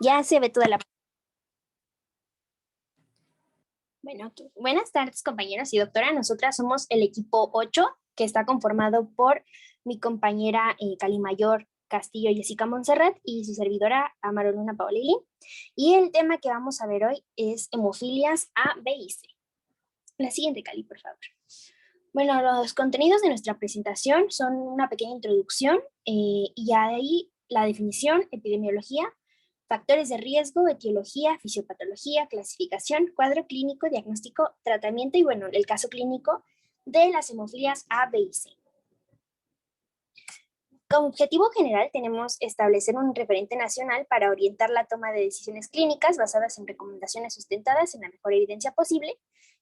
Ya se ve toda la... Bueno, okay. Buenas tardes, compañeros y doctora. Nosotras somos el equipo 8, que está conformado por mi compañera Calimayor Castillo Jessica Montserrat y su servidora Amaro Luna Paolili. Y el tema que vamos a ver hoy es hemofilias A, B y C. La siguiente, Cali, por favor. Bueno, los contenidos de nuestra presentación son una pequeña introducción y ahí la definición, epidemiología, factores de riesgo, etiología, fisiopatología, clasificación, cuadro clínico, diagnóstico, tratamiento y, bueno, el caso clínico de las hemofilias A, B y C. Como objetivo general tenemos establecer un referente nacional para orientar la toma de decisiones clínicas basadas en recomendaciones sustentadas en la mejor evidencia posible.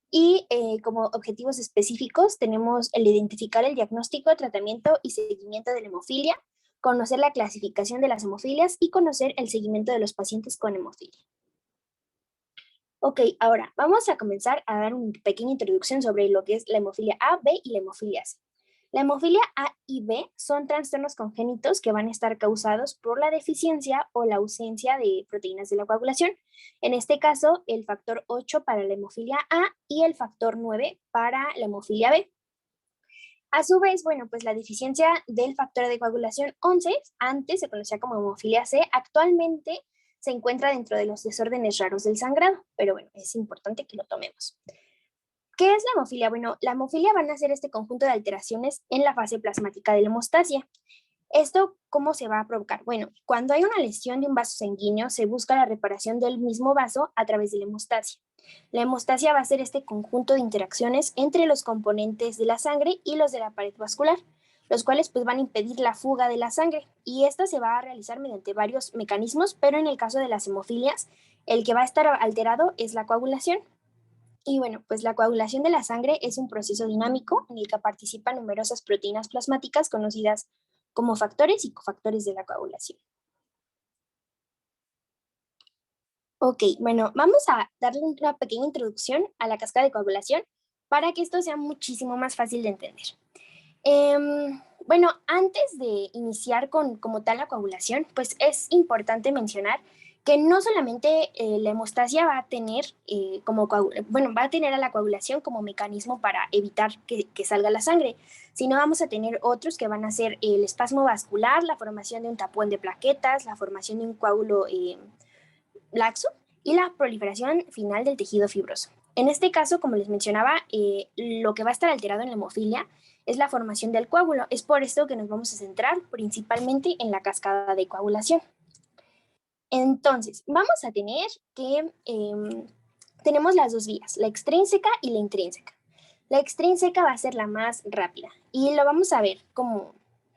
Y como objetivos específicos tenemos el identificar el diagnóstico, tratamiento y seguimiento de la hemofilia, conocer la clasificación de las hemofilias y conocer el seguimiento de los pacientes con hemofilia. Ok, ahora vamos a comenzar a dar una pequeña introducción sobre lo que es la hemofilia A, B y la hemofilia C. La hemofilia A y B son trastornos congénitos que van a estar causados por la deficiencia o la ausencia de proteínas de la coagulación. En este caso, el factor 8 para la hemofilia A y el factor 9 para la hemofilia B. A su vez, bueno, pues la deficiencia del factor de coagulación 11, antes se conocía como hemofilia C, actualmente se encuentra dentro de los desórdenes raros del sangrado, pero bueno, es importante que lo tomemos. ¿Qué es la hemofilia? Bueno, la hemofilia van a ser este conjunto de alteraciones en la fase plasmática de la hemostasia. ¿Esto cómo se va a provocar? Bueno, cuando hay una lesión de un vaso sanguíneo, se busca la reparación del mismo vaso a través de la hemostasia. La hemostasia va a ser este conjunto de interacciones entre los componentes de la sangre y los de la pared vascular, los cuales pues van a impedir la fuga de la sangre, y esta se va a realizar mediante varios mecanismos, pero en el caso de las hemofilias, el que va a estar alterado es la coagulación. Y bueno, pues la coagulación de la sangre es un proceso dinámico en el que participan numerosas proteínas plasmáticas conocidas como factores y cofactores de la coagulación. Ok, bueno, vamos a darle una pequeña introducción a la cascada de coagulación para que esto sea muchísimo más fácil de entender. Bueno, antes de iniciar con como tal la coagulación, pues es importante mencionar que no solamente la hemostasia va a tener va a tener a la coagulación como mecanismo para evitar que salga la sangre, sino vamos a tener otros que van a ser el espasmo vascular, la formación de un tapón de plaquetas, la formación de un coágulo laxo y la proliferación final del tejido fibroso. En este caso, como les mencionaba, lo que va a estar alterado en la hemofilia es la formación del coágulo. Es por esto que nos vamos a centrar principalmente en la cascada de coagulación. Entonces, vamos a tener que tenemos las dos vías, la extrínseca y la intrínseca. La extrínseca va a ser la más rápida y lo vamos a ver como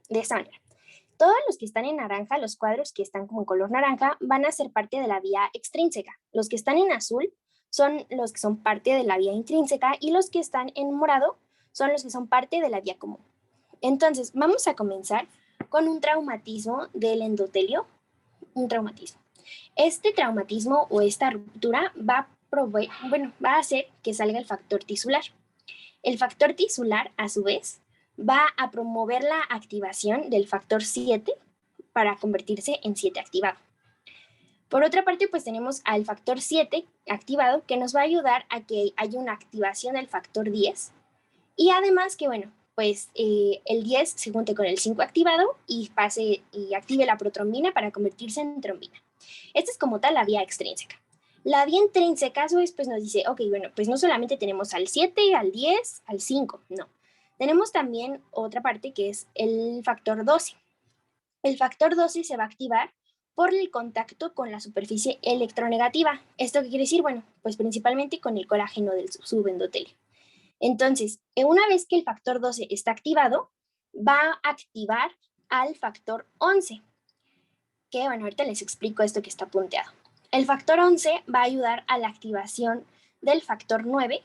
de esta manera. Todos los que están en naranja, los cuadros que están como en color naranja, van a ser parte de la vía extrínseca. Los que están en azul son los que son parte de la vía intrínseca y los que están en morado son los que son parte de la vía común. Entonces, vamos a comenzar con un traumatismo del endotelio, un traumatismo. Este traumatismo o esta ruptura va a hacer que salga el factor tisular. El factor tisular, a su vez, va a promover la activación del factor 7 para convertirse en 7 activado. Por otra parte, pues tenemos al factor 7 activado que nos va a ayudar a que haya una activación del factor 10 y además que, bueno, pues el 10 se junte con el 5 activado y pase y active la protrombina para convertirse en trombina. Esta es como tal la vía extrínseca. La vía intrínseca, a su vez, pues nos dice, ok, bueno, pues no solamente tenemos al 7, al 10, al 5, no. Tenemos también otra parte que es el factor 12. El factor 12 se va a activar por el contacto con la superficie electronegativa. ¿Esto qué quiere decir? Bueno, pues principalmente con el colágeno del subendotelio. Entonces, una vez que el factor 12 está activado, va a activar al factor 11, que bueno, ahorita les explico esto que está punteado. El factor 11 va a ayudar a la activación del factor 9,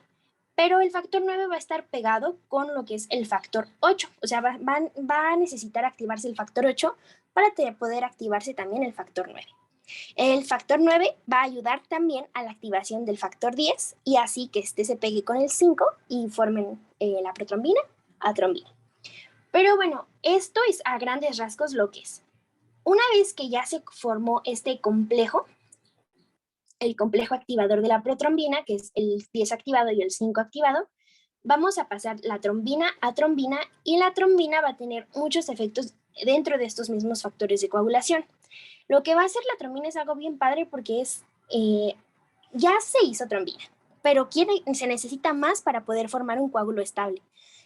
pero el factor 9 va a estar pegado con lo que es el factor 8, o sea, va a necesitar activarse el factor 8 para poder activarse también el factor 9. El factor 9 va a ayudar también a la activación del factor 10 y así que este se pegue con el 5 y formen la protrombina a trombina. Pero bueno, esto es a grandes rasgos lo que es. Una vez que ya se formó este complejo, el complejo activador de la protrombina, que es el 10 activado y el 5 activado, vamos a pasar la trombina a trombina y la trombina va a tener muchos efectos dentro de estos mismos factores de coagulación. Lo que va a hacer la trombina es algo bien padre porque ya se hizo trombina, pero se necesita más para poder formar un coágulo estable.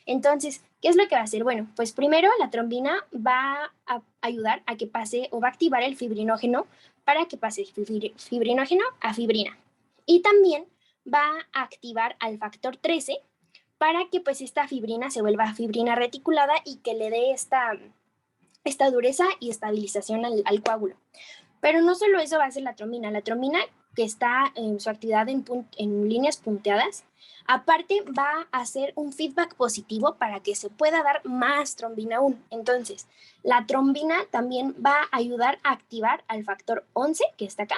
Entonces, ¿qué es lo que va a hacer? Bueno, pues primero la trombina va a ayudar a que pase o va a activar el fibrinógeno para que pase fibrinógeno a fibrina. Y también va a activar al factor 13 para que pues esta fibrina se vuelva fibrina reticulada y que le dé esta dureza y estabilización al coágulo. Pero no solo eso va a hacer la trombina que está en su actividad en líneas punteadas, aparte va a hacer un feedback positivo para que se pueda dar más trombina aún. Entonces, la trombina también va a ayudar a activar al factor 11, que está acá,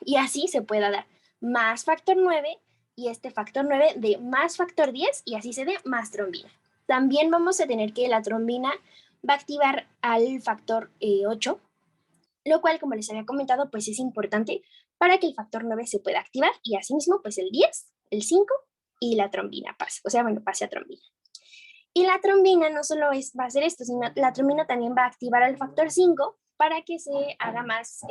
y así se pueda dar más factor 9 y este factor 9 de más factor 10 y así se dé más trombina. También vamos a tener que la trombina va a activar al factor 8, lo cual, como les había comentado, pues es importante para que el factor 9 se pueda activar y asimismo, pues el 10, el 5 y la trombina pase, o sea, bueno, pase a trombina. Y la trombina no solo va a hacer esto, sino la trombina también va a activar al factor 5 para que se haga más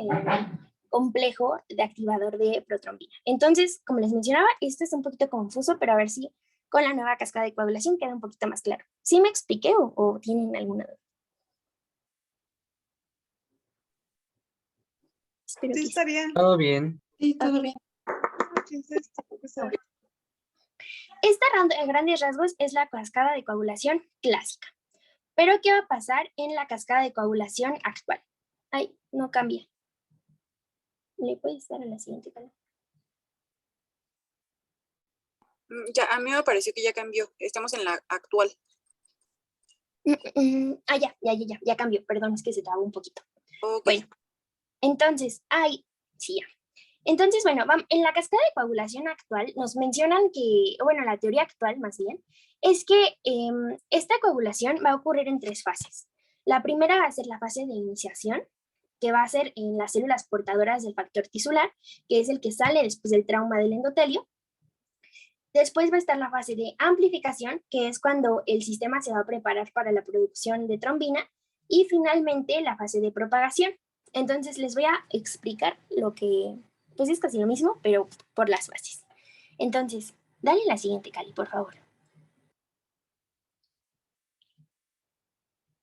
complejo de activador de protrombina. Entonces, como les mencionaba, esto es un poquito confuso, pero a ver si con la nueva cascada de coagulación queda un poquito más claro. ¿Sí me expliqué o tienen alguna duda? Espero Sí, que está bien. Todo bien. Sí, todo Ok. bien. ¿Qué es esto? ¿Qué es esto? Esta en grandes rasgos es la cascada de coagulación clásica. Pero ¿qué va a pasar en la cascada de coagulación actual? Ay, no cambia. ¿Le puedes dar a la siguiente columna? Ya, a mí me pareció que ya cambió. Estamos en la actual. Ya cambió. Perdón, es que se trabó un poquito. Ok. Bueno, entonces, sí, ya. Entonces, bueno, en la cascada de coagulación actual nos mencionan que, bueno, la teoría actual más bien, es que esta coagulación va a ocurrir en 3 fases. La primera va a ser la fase de iniciación, que va a ser en las células portadoras del factor tisular, que es el que sale después del trauma del endotelio. Después va a estar la fase de amplificación, que es cuando el sistema se va a preparar para la producción de trombina. Y finalmente la fase de propagación. Entonces les voy a explicar lo que, pues es casi lo mismo, pero por las fases. Entonces, dale la siguiente, Cali, por favor.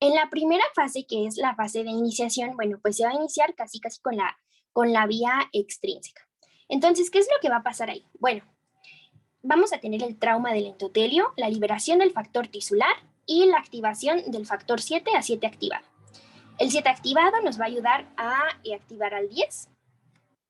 En la primera fase, que es la fase de iniciación, bueno, pues se va a iniciar casi con la vía extrínseca. Entonces, ¿qué es lo que va a pasar ahí? Bueno, vamos a tener el trauma del endotelio, la liberación del factor tisular y la activación del factor 7 a 7 activado. El 7 activado nos va a ayudar a activar al 10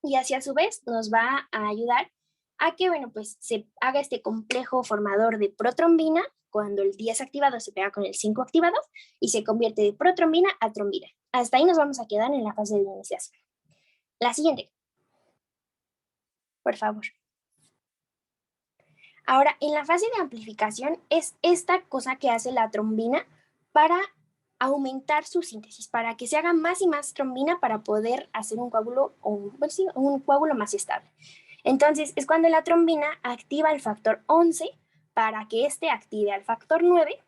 y así a su vez nos va a ayudar a que, bueno, pues se haga este complejo formador de protrombina cuando el 10 activado se pega con el 5 activado y se convierte de protrombina a trombina. Hasta ahí nos vamos a quedar en la fase de iniciación. La siguiente, por favor. Ahora, en la fase de amplificación es esta cosa que hace la trombina para aumentar su síntesis, para que se haga más y más trombina para poder hacer un coágulo, pues sí, un coágulo más estable. Entonces, es cuando la trombina activa el factor 11 para que éste active al factor 9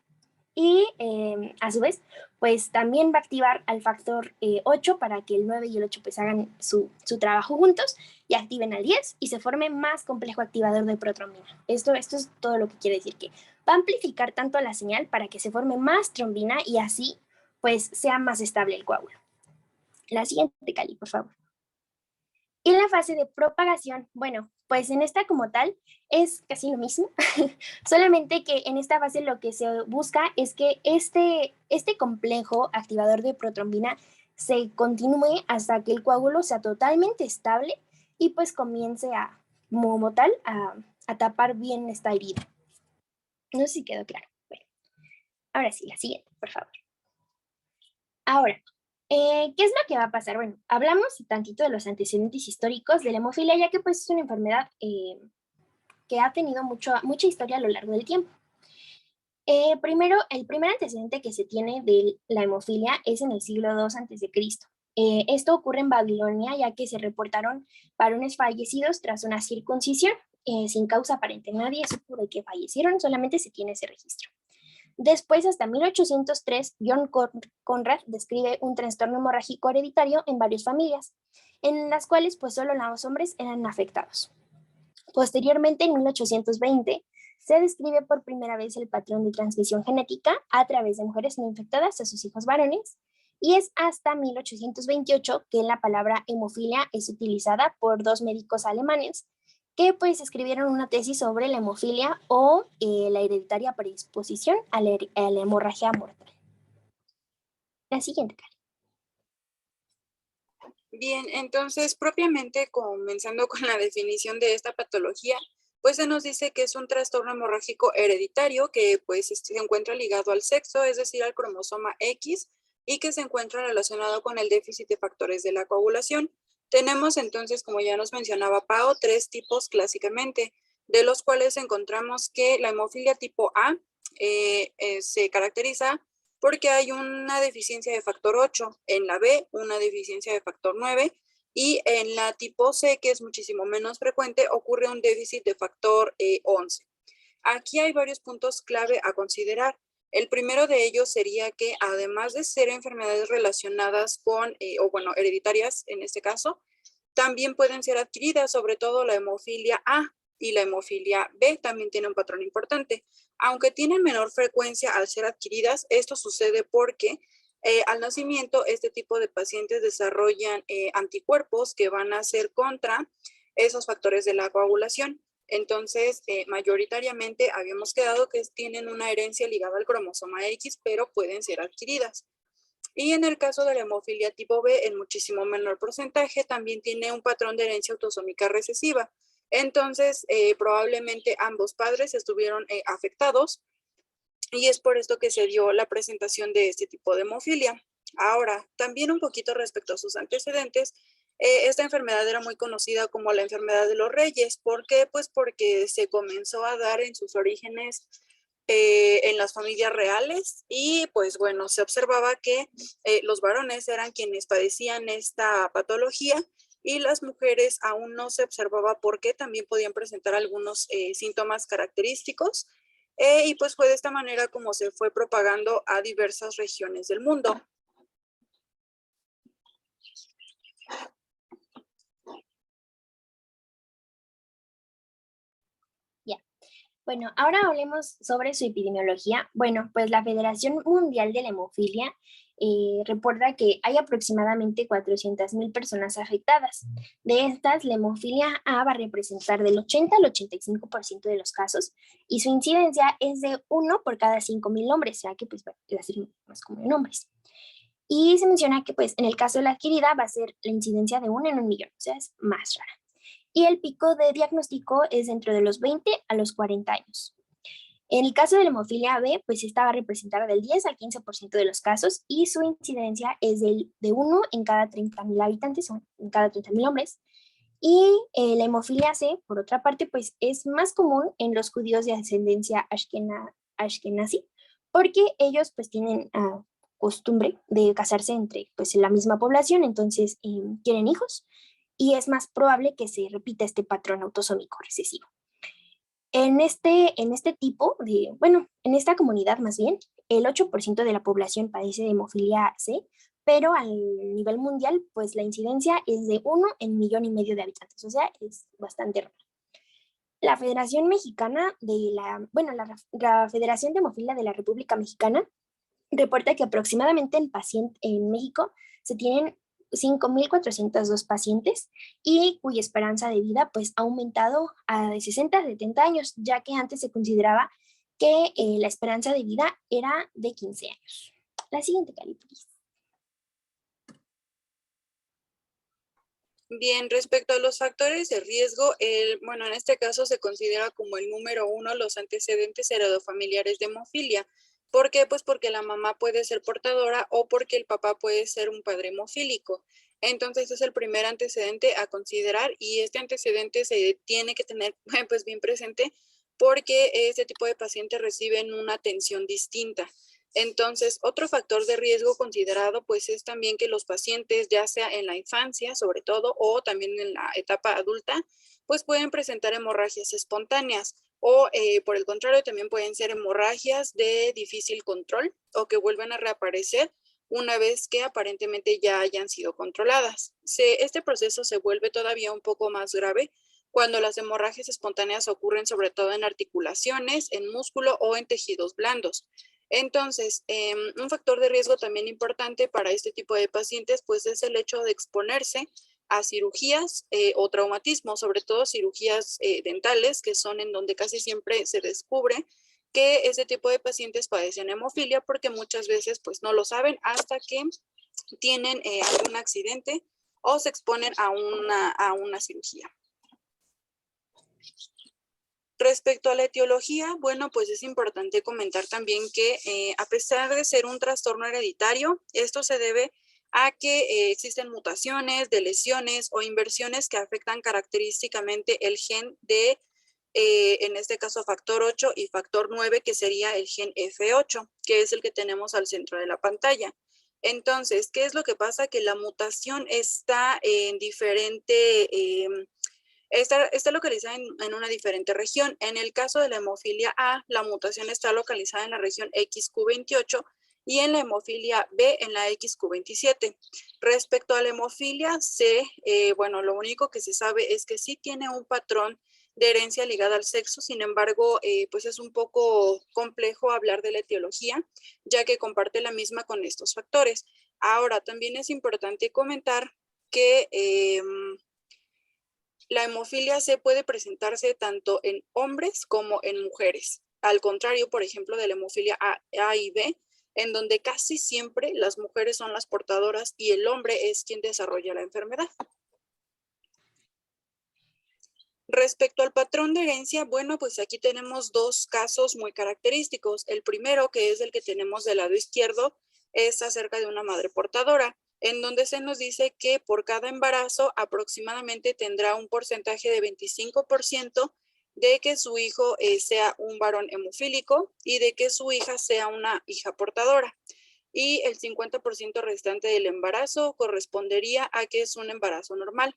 y a su vez, pues también va a activar al factor 8 para que el 9 y el 8 pues hagan su trabajo juntos y activen al 10 y se forme más complejo activador de protrombina. Esto es todo lo que quiere decir, que va a amplificar tanto la señal para que se forme más trombina y así pues sea más estable el coágulo. La siguiente, Cali, por favor. Y la fase de propagación, bueno, pues en esta como tal es casi lo mismo, solamente que en esta fase lo que se busca es que este complejo activador de protrombina se continúe hasta que el coágulo sea totalmente estable y pues comience como tal, a tapar bien esta herida. No sé si quedó claro. Bueno, ahora sí, la siguiente, por favor. Ahora, ¿qué es lo que va a pasar? Bueno, hablamos tantito de los antecedentes históricos de la hemofilia, ya que pues es una enfermedad que ha tenido mucha historia a lo largo del tiempo. Primero, el primer antecedente que se tiene de la hemofilia es en el siglo II a.C. Esto ocurre en Babilonia, ya que se reportaron varones fallecidos tras una circuncisión, sin causa aparente. Nadie supo de que fallecieron, solamente se tiene ese registro. Después, hasta 1803, John Conrad describe un trastorno hemorrágico hereditario en varias familias, en las cuales pues solo los hombres eran afectados. Posteriormente, en 1820, se describe por primera vez el patrón de transmisión genética a través de mujeres no infectadas a sus hijos varones, y es hasta 1828 que la palabra hemofilia es utilizada por dos médicos alemanes que pues escribieron una tesis sobre la hemofilia o la hereditaria predisposición a la hemorragia mortal. La siguiente, Cari. Bien, entonces propiamente comenzando con la definición de esta patología, pues se nos dice que es un trastorno hemorrágico hereditario que pues se encuentra ligado al sexo, es decir, al cromosoma X, y que se encuentra relacionado con el déficit de factores de la coagulación. Tenemos entonces, como ya nos mencionaba Pau, tres tipos clásicamente, de los cuales encontramos que la hemofilia tipo A se caracteriza porque hay una deficiencia de factor 8, en la B una deficiencia de factor 9 y en la tipo C, que es muchísimo menos frecuente, ocurre un déficit de factor 11. Aquí hay varios puntos clave a considerar. El primero de ellos sería que además de ser enfermedades relacionadas con, hereditarias en este caso, también pueden ser adquiridas, sobre todo la hemofilia A y la hemofilia B también tiene un patrón importante. Aunque tienen menor frecuencia al ser adquiridas, esto sucede porque al nacimiento este tipo de pacientes desarrollan anticuerpos que van a ser contra esos factores de la coagulación. Entonces, mayoritariamente habíamos quedado que tienen una herencia ligada al cromosoma X, pero pueden ser adquiridas. Y en el caso de la hemofilia tipo B, en muchísimo menor porcentaje, también tiene un patrón de herencia autosómica recesiva. Entonces, probablemente ambos padres estuvieron afectados y es por esto que se dio la presentación de este tipo de hemofilia. Ahora, también un poquito respecto a sus antecedentes, esta enfermedad era muy conocida como la enfermedad de los reyes. ¿Por qué? Pues porque se comenzó a dar en sus orígenes en las familias reales y pues bueno, se observaba que los varones eran quienes padecían esta patología y las mujeres aún no se observaba porque también podían presentar algunos síntomas característicos y pues fue de esta manera como se fue propagando a diversas regiones del mundo. Bueno, ahora hablemos sobre su epidemiología. Bueno, pues la Federación Mundial de la Hemofilia reporta que hay aproximadamente 400,000 personas afectadas. De estas, la hemofilia A va a representar del 80 al 85% de los casos y su incidencia es de 1 por cada 5,000 hombres, ya que pues va a ser más común en hombres. Y se menciona que pues en el caso de la adquirida va a ser la incidencia de 1 en 1,000,000, o sea, es más rara. Y el pico de diagnóstico es dentro de los 20 a los 40 años. En el caso de la hemofilia B, pues esta va a representar del 10 al 15% de los casos y su incidencia es de 1 en cada 30,000 habitantes o en cada 30,000 hombres. Y la hemofilia C, por otra parte, pues es más común en los judíos de ascendencia ashkenazi, porque ellos pues tienen costumbre de casarse entre pues la misma población, entonces tienen hijos y es más probable que se repita este patrón autosómico recesivo. En este tipo en esta comunidad más bien, el 8% de la población padece de hemofilia C, pero al nivel mundial, pues la incidencia es de 1 en 1,5 millones de habitantes, o sea, es bastante raro. La Federación Mexicana la Federación de Hemofilia de la República Mexicana reporta que aproximadamente en México se tienen 5,402 pacientes y cuya esperanza de vida pues ha aumentado a de 60 a 70 años, ya que antes se consideraba que la esperanza de vida era de 15 años. La siguiente, Cari, please. Bien, respecto a los factores de riesgo, en este caso se considera como el número 1 los antecedentes heredofamiliares de hemofilia. ¿Por qué? Pues porque la mamá puede ser portadora o porque el papá puede ser un padre hemofílico. Entonces es el primer antecedente a considerar y este antecedente se tiene que tener pues bien presente porque este tipo de pacientes reciben una atención distinta. Entonces, otro factor de riesgo considerado pues es también que los pacientes, ya sea en la infancia sobre todo o también en la etapa adulta, pues pueden presentar hemorragias espontáneas o por el contrario también pueden ser hemorragias de difícil control o que vuelven a reaparecer una vez que aparentemente ya hayan sido controladas. Este proceso se vuelve todavía un poco más grave cuando las hemorragias espontáneas ocurren sobre todo en articulaciones, en músculo o en tejidos blandos. Entonces, un factor de riesgo también importante para este tipo de pacientes, pues es el hecho de exponerse a cirugías o traumatismos, sobre todo cirugías dentales, que son en donde casi siempre se descubre que ese tipo de pacientes padecen hemofilia porque muchas veces pues no lo saben hasta que tienen algún accidente o se exponen a una cirugía. Respecto a la etiología, bueno, pues es importante comentar también que a pesar de ser un trastorno hereditario, esto se debe a que existen mutaciones, deleciones o inversiones que afectan característicamente el gen de, en este caso, factor 8 y factor 9, que sería el gen F8, que es el que tenemos al centro de la pantalla. Entonces, ¿qué es lo que pasa? Que la mutación está en está localizada en una diferente región. En el caso de la hemofilia A, la mutación está localizada en la región XQ28 y en la hemofilia B en la XQ27. Respecto a la hemofilia C, bueno, lo único que se sabe es que sí tiene un patrón de herencia ligada al sexo, sin embargo, pues es un poco complejo hablar de la etiología, ya que comparte la misma con estos factores. Ahora, también es importante comentar que la hemofilia C puede presentarse tanto en hombres como en mujeres. Al contrario, por ejemplo, de la hemofilia A y B, en donde casi siempre las mujeres son las portadoras y el hombre es quien desarrolla la enfermedad. Respecto al patrón de herencia, bueno, pues aquí tenemos dos casos muy característicos. El primero, que es el que tenemos del lado izquierdo, es acerca de una madre portadora, en donde se nos dice que por cada embarazo aproximadamente tendrá un porcentaje de 25% de que su hijo sea un varón hemofílico y de que su hija sea una hija portadora. Y el 50% restante del embarazo correspondería a que es un embarazo normal.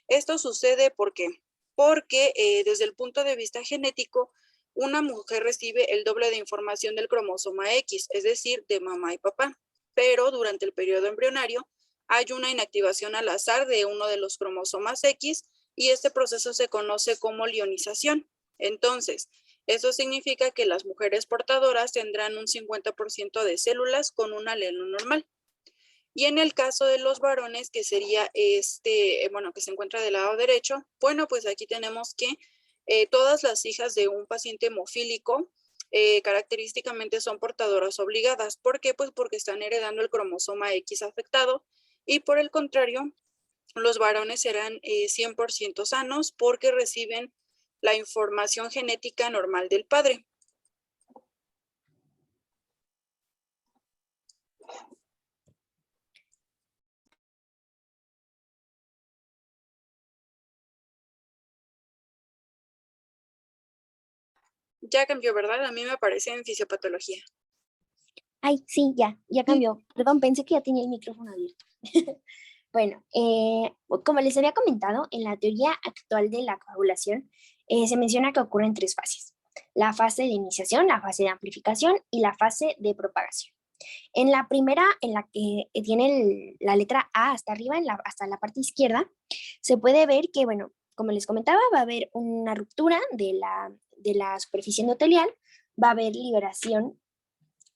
Esto sucede porque desde el punto de vista genético, una mujer recibe el doble de información del cromosoma X, es decir, de mamá y papá, pero durante el periodo embrionario hay una inactivación al azar de uno de los cromosomas X y este proceso se conoce como lionización. Entonces, eso significa que las mujeres portadoras tendrán un 50% de células con un alelo normal. Y en el caso de los varones, que sería bueno, que se encuentra del lado derecho, bueno, pues aquí tenemos que todas las hijas de un paciente hemofílico característicamente son portadoras obligadas. ¿Por qué? Pues porque están heredando el cromosoma X afectado y por el contrario, los varones serán 100% sanos porque reciben la información genética normal del padre. Ya cambió, ¿verdad? A mí me aparece en fisiopatología. Ay, sí, ya cambió. Perdón, pensé que ya tenía el micrófono abierto. Bueno, como les había comentado, en la teoría actual de la coagulación se menciona que ocurren tres fases. La fase de iniciación, la fase de amplificación y la fase de propagación. En la primera, en la que tiene la letra A hasta arriba, hasta la parte izquierda, se puede ver que, bueno, como les comentaba, va a haber una ruptura de la superficie endotelial, va a haber liberación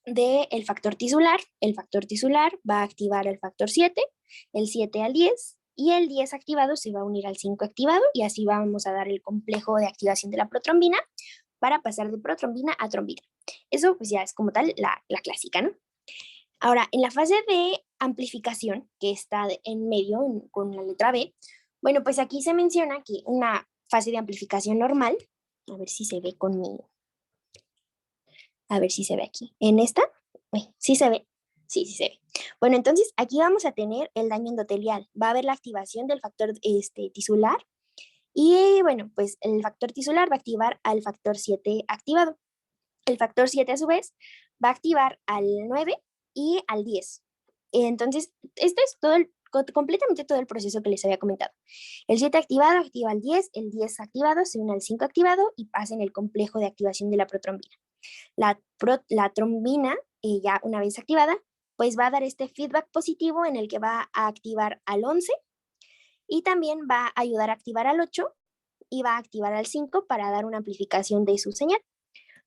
del factor tisular. El factor tisular va a activar el factor 7, el 7 al 10, y el 10 activado se va a unir al 5 activado, y así vamos a dar el complejo de activación de la protrombina para pasar de protrombina a trombina. Eso pues ya es como tal la clásica, ¿no? Ahora, en la fase de amplificación, que está en medio con la letra B, bueno, pues aquí se menciona que una fase de amplificación normal, a ver si se ve conmigo, a ver si se ve aquí. ¿En esta? ¿Sí se ve? Sí, sí se ve. Bueno, entonces aquí vamos a tener el daño endotelial. Va a haber la activación del factor tisular y bueno, pues el factor tisular va a activar al factor 7 activado. El factor 7 a su vez va a activar al 9 y al 10. Entonces, este es todo completamente todo el proceso que les había comentado. El 7 activado activa el 10 activado se une al 5 activado y pasa en el complejo de activación de la protrombina. La trombina, ya una vez activada, pues va a dar este feedback positivo en el que va a activar al 11 y también va a ayudar a activar al 8 y va a activar al 5 para dar una amplificación de su señal.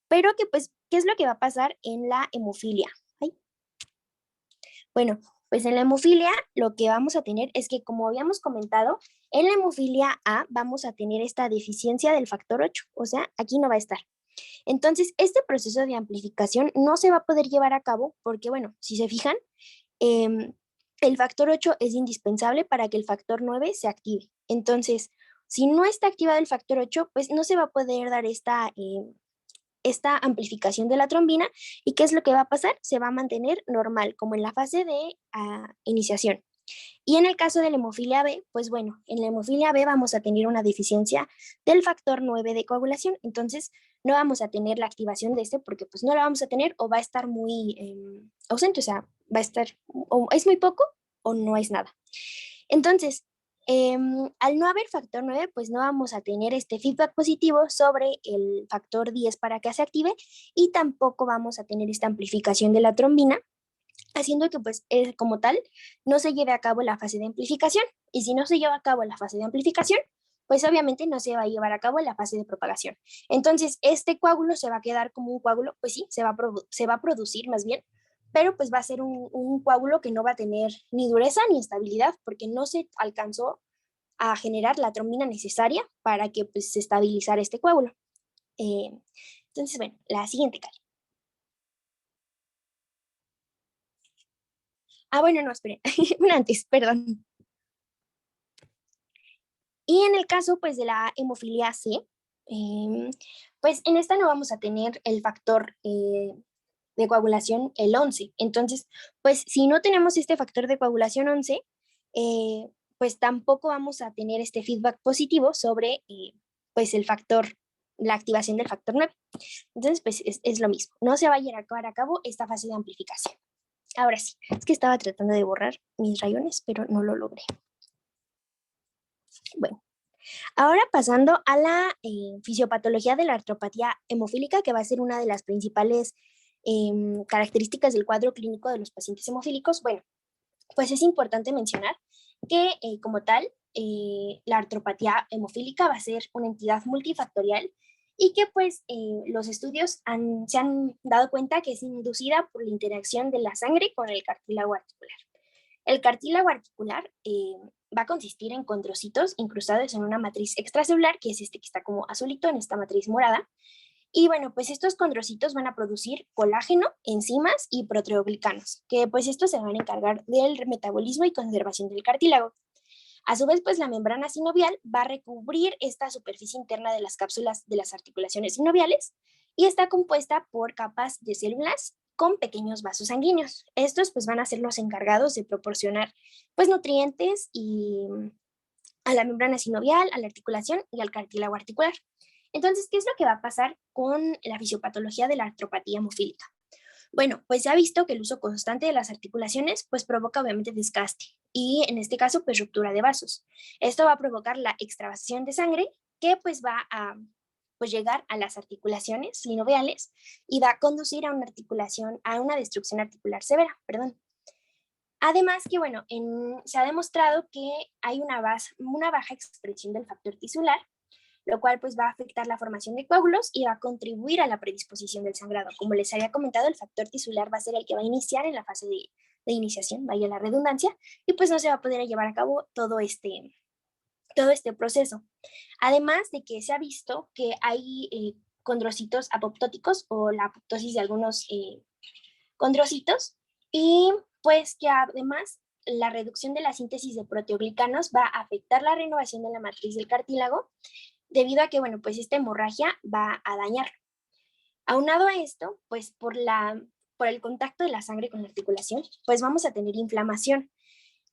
Pero que pues, ¿qué es lo que va a pasar en la hemofilia? Ay. Bueno, pues en la hemofilia lo que vamos a tener es que, como habíamos comentado, en la hemofilia A vamos a tener esta deficiencia del factor 8, o sea, aquí no va a estar. Entonces, este proceso de amplificación no se va a poder llevar a cabo porque, bueno, si se fijan, el factor 8 es indispensable para que el factor 9 se active. Entonces, si no está activado el factor 8, pues no se va a poder dar esta amplificación de la trombina. ¿Y qué es lo que va a pasar? Se va a mantener normal, como en la fase de iniciación. Y en el caso de la hemofilia B, pues bueno, en la hemofilia B vamos a tener una deficiencia del factor 9 de coagulación, entonces no vamos a tener la activación de este porque pues no la vamos a tener o va a estar muy ausente, o sea, va a estar, o es muy poco o no es nada. Entonces, al no haber factor 9, pues no vamos a tener este feedback positivo sobre el factor 10 para que se active y tampoco vamos a tener esta amplificación de la trombina, haciendo que pues como tal no se lleve a cabo la fase de amplificación. Y si no se lleva a cabo la fase de amplificación, pues obviamente no se va a llevar a cabo la fase de propagación. Entonces este coágulo se va a quedar como un coágulo, pues sí, se va a producir más bien, pero pues va a ser un coágulo que no va a tener ni dureza ni estabilidad porque no se alcanzó a generar la trombina necesaria para que pues se estabilizara este coágulo. Eh, entonces, bueno, la siguiente, Cali. Bueno, no, esperen, una antes, perdón. Y en el caso, pues, de la hemofilia C, pues en esta no vamos a tener el factor de coagulación, el 11. Entonces, pues, si no tenemos este factor de coagulación 11, pues tampoco vamos a tener este feedback positivo sobre, pues, la activación del factor 9. Entonces, pues, es lo mismo. No se va a llevar a cabo esta fase de amplificación. Ahora sí, es que estaba tratando de borrar mis rayones, pero no lo logré. Bueno, ahora pasando a la fisiopatología de la artropatía hemofílica, que va a ser una de las principales características del cuadro clínico de los pacientes hemofílicos. Bueno, pues es importante mencionar que como tal, la artropatía hemofílica va a ser una entidad multifactorial y que pues los estudios se han dado cuenta que es inducida por la interacción de la sangre con el cartílago articular. El cartílago articular va a consistir en condrocitos incrustados en una matriz extracelular, que es este que está como azulito en esta matriz morada. Y bueno, pues estos condrocitos van a producir colágeno, enzimas y proteoglicanos, que pues estos se van a encargar del metabolismo y conservación del cartílago. A su vez, pues la membrana sinovial va a recubrir esta superficie interna de las cápsulas de las articulaciones sinoviales y está compuesta por capas de células con pequeños vasos sanguíneos. Estos pues van a ser los encargados de proporcionar pues nutrientes a la membrana sinovial, a la articulación y al cartílago articular. Entonces, ¿qué es lo que va a pasar con la fisiopatología de la artropatía hemofílica? Bueno, pues se ha visto que el uso constante de las articulaciones pues provoca obviamente desgaste y en este caso pues ruptura de vasos. Esto va a provocar la extravasación de sangre que pues va a pues llegar a las articulaciones sinoviales y va a conducir a una destrucción articular severa, perdón. Además que, bueno, se ha demostrado que hay una baja expresión del factor tisular, lo cual pues va a afectar la formación de coágulos y va a contribuir a la predisposición del sangrado. Como les había comentado, el factor tisular va a ser el que va a iniciar en la fase de iniciación, vaya la redundancia, y pues no se va a poder llevar a cabo todo este proceso. Además de que se ha visto que hay condrocitos apoptóticos o la apoptosis de algunos condrocitos y pues que además la reducción de la síntesis de proteoglicanos va a afectar la renovación de la matriz del cartílago debido a que, bueno, pues esta hemorragia va a dañarlo. Aunado a esto, pues por el contacto de la sangre con la articulación, pues vamos a tener inflamación.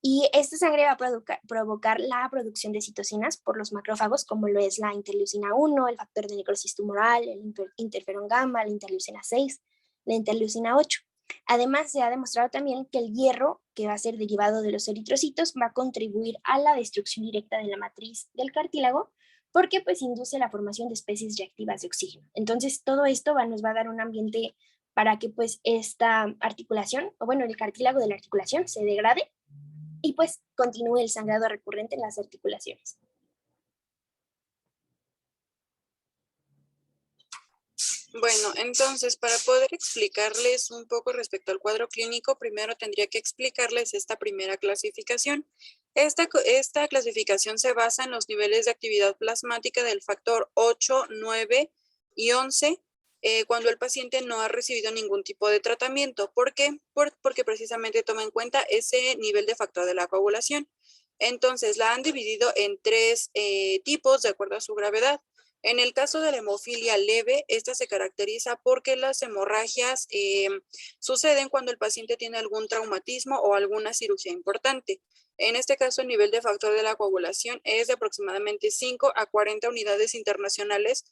Y esta sangre va a provocar la producción de citocinas por los macrófagos, como lo es la interleucina 1, el factor de necrosis tumoral, el interferón gamma, la interleucina 6, la interleucina 8. Además, se ha demostrado también que el hierro, que va a ser derivado de los eritrocitos, va a contribuir a la destrucción directa de la matriz del cartílago, porque pues induce la formación de especies reactivas de oxígeno. Entonces, todo esto nos va a dar un ambiente para que pues esta articulación, o bueno, el cartílago de la articulación se degrade y pues continúe el sangrado recurrente en las articulaciones. Bueno, entonces, para poder explicarles un poco respecto al cuadro clínico, primero tendría que explicarles esta primera clasificación. Esta clasificación se basa en los niveles de actividad plasmática del factor 8, 9 y 11 cuando el paciente no ha recibido ningún tipo de tratamiento. ¿Por qué? Porque precisamente toma en cuenta ese nivel de factor de la coagulación. Entonces, la han dividido en tres tipos de acuerdo a su gravedad. En el caso de la hemofilia leve, esta se caracteriza porque las hemorragias suceden cuando el paciente tiene algún traumatismo o alguna cirugía importante. En este caso, el nivel de factor de la coagulación es de aproximadamente 5 a 40 unidades internacionales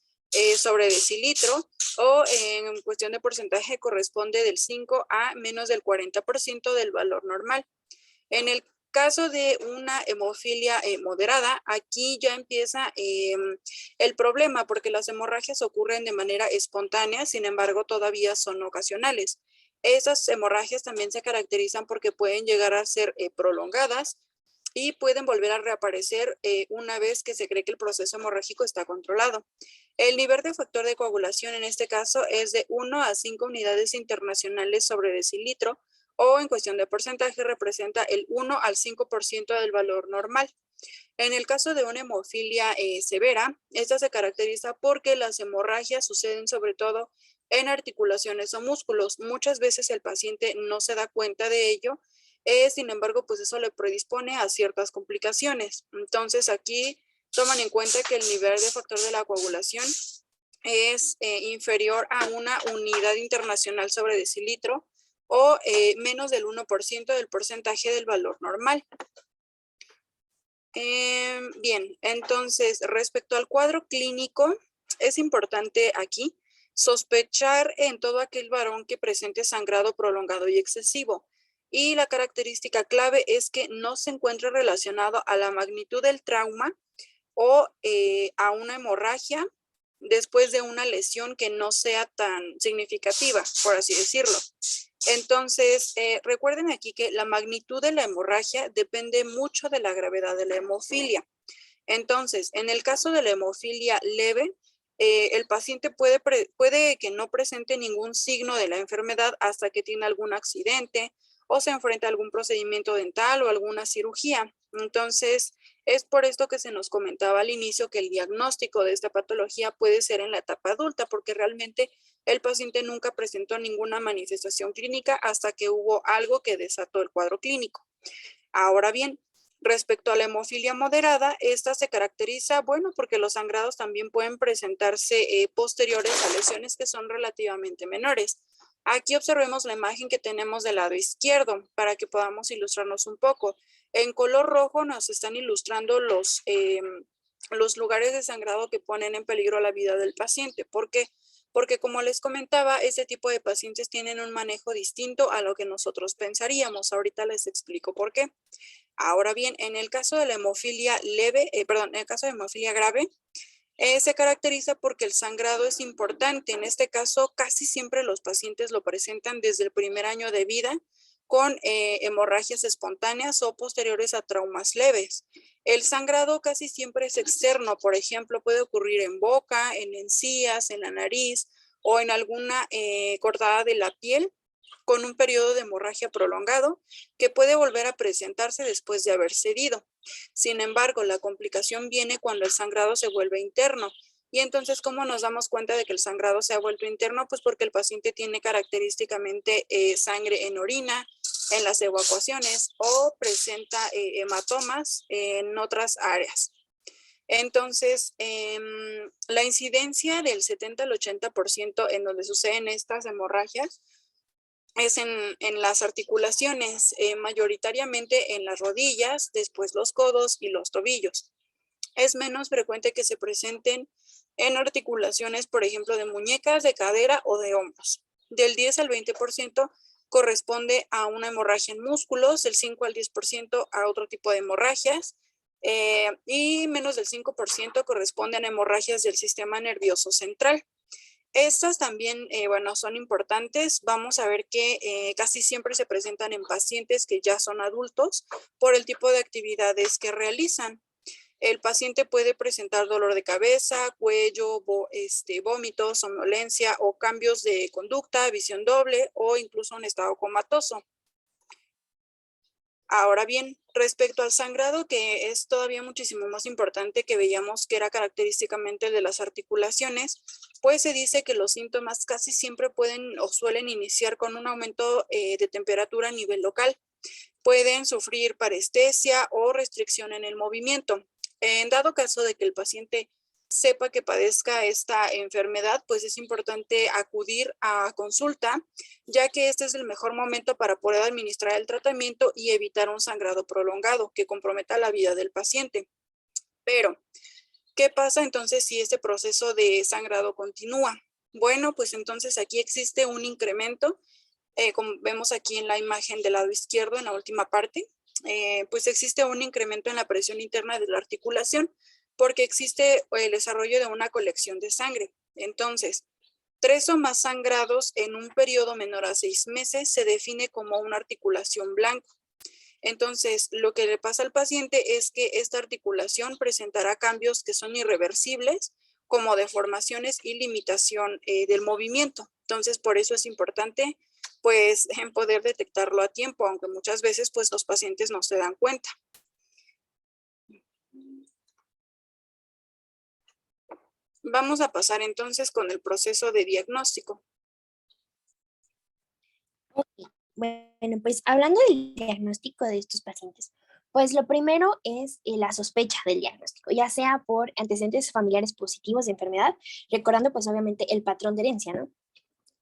sobre decilitro, o en cuestión de porcentaje corresponde del 5 a menos del 40% del valor normal. En el caso de una hemofilia moderada, aquí ya empieza el problema porque las hemorragias ocurren de manera espontánea, sin embargo todavía son ocasionales. Esas hemorragias también se caracterizan porque pueden llegar a ser prolongadas y pueden volver a reaparecer una vez que se cree que el proceso hemorrágico está controlado. El nivel de factor de coagulación en este caso es de 1 a 5 unidades internacionales sobre decilitro, o en cuestión de porcentaje representa el 1 al 5% del valor normal. En el caso de una hemofilia severa, esta se caracteriza porque las hemorragias suceden sobre todo en articulaciones o músculos. Muchas veces el paciente no se da cuenta de ello, sin embargo, pues eso le predispone a ciertas complicaciones. Entonces aquí toman en cuenta que el nivel de factor de la coagulación es inferior a una unidad internacional sobre decilitro, o menos del 1% del porcentaje del valor normal. Bien, entonces respecto al cuadro clínico, es importante aquí sospechar en todo aquel varón que presente sangrado prolongado y excesivo. Y la característica clave es que no se encuentre relacionado a la magnitud del trauma o a una hemorragia después de una lesión que no sea tan significativa, por así decirlo. Entonces, recuerden aquí que la magnitud de la hemorragia depende mucho de la gravedad de la hemofilia. Entonces, en el caso de la hemofilia leve, el paciente puede que no presente ningún signo de la enfermedad hasta que tiene algún accidente o se enfrenta a algún procedimiento dental o alguna cirugía. Entonces, es por esto que se nos comentaba al inicio que el diagnóstico de esta patología puede ser en la etapa adulta, porque realmente el paciente nunca presentó ninguna manifestación clínica hasta que hubo algo que desató el cuadro clínico. Ahora bien, respecto a la hemofilia moderada, esta se caracteriza, bueno, porque los sangrados también pueden presentarse posteriores a lesiones que son relativamente menores. Aquí observemos la imagen que tenemos del lado izquierdo para que podamos ilustrarnos un poco. En color rojo nos están ilustrando los lugares de sangrado que ponen en peligro la vida del paciente. ¿Por qué? Porque como les comentaba, este tipo de pacientes tienen un manejo distinto a lo que nosotros pensaríamos. Ahorita les explico por qué. Ahora bien, en el caso de la hemofilia leve, en el caso de hemofilia grave, se caracteriza porque el sangrado es importante. En este caso, casi siempre los pacientes lo presentan desde el primer año de vida con hemorragias espontáneas o posteriores a traumas leves. El sangrado casi siempre es externo, por ejemplo, puede ocurrir en boca, en encías, en la nariz o en alguna cortada de la piel con un periodo de hemorragia prolongado que puede volver a presentarse después de haber cedido. Sin embargo, la complicación viene cuando el sangrado se vuelve interno. Y entonces, ¿cómo nos damos cuenta de que el sangrado se ha vuelto interno? Pues porque el paciente tiene característicamente sangre en orina, en las evacuaciones, o presenta hematomas en otras áreas. Entonces, la incidencia del 70 al 80% en donde suceden estas hemorragias es en las articulaciones, mayoritariamente en las rodillas, después los codos y los tobillos. Es menos frecuente que se presenten en articulaciones, por ejemplo, de muñecas, de cadera o de hombros. Del 10 al 20% corresponde a una hemorragia en músculos, el 5 al 10% a otro tipo de hemorragias, y menos del 5% corresponden a hemorragias del sistema nervioso central. Estas también, bueno, son importantes. Vamos a ver que casi siempre se presentan en pacientes que ya son adultos por el tipo de actividades que realizan. El paciente puede presentar dolor de cabeza, cuello, vómitos, somnolencia o cambios de conducta, visión doble o incluso un estado comatoso. Ahora bien, respecto al sangrado, que es todavía muchísimo más importante, que veíamos que era característicamente de las articulaciones, pues se dice que los síntomas casi siempre pueden o suelen iniciar con un aumento de temperatura a nivel local. Pueden sufrir parestesia o restricción en el movimiento. En dado caso de que el paciente sepa que padezca esta enfermedad, pues es importante acudir a consulta, ya que este es el mejor momento para poder administrar el tratamiento y evitar un sangrado prolongado que comprometa la vida del paciente. Pero, ¿qué pasa entonces si este proceso de sangrado continúa? Bueno, pues entonces aquí existe un incremento, como vemos aquí en la imagen del lado izquierdo, en la última parte, pues existe un incremento en la presión interna de la articulación porque existe el desarrollo de una colección de sangre. Entonces, 3 o más sangrados en un periodo menor a 6 meses se define como una articulación blanca. Entonces, lo que le pasa al paciente es que esta articulación presentará cambios que son irreversibles, como deformaciones y limitación del movimiento. Entonces, por eso es importante, pues, en poder detectarlo a tiempo, aunque muchas veces, pues, los pacientes no se dan cuenta. Vamos a pasar entonces con el proceso de diagnóstico. Ok, bueno, pues hablando del diagnóstico de estos pacientes, pues lo primero es la sospecha del diagnóstico, ya sea por antecedentes familiares positivos de enfermedad, recordando pues obviamente el patrón de herencia, ¿no?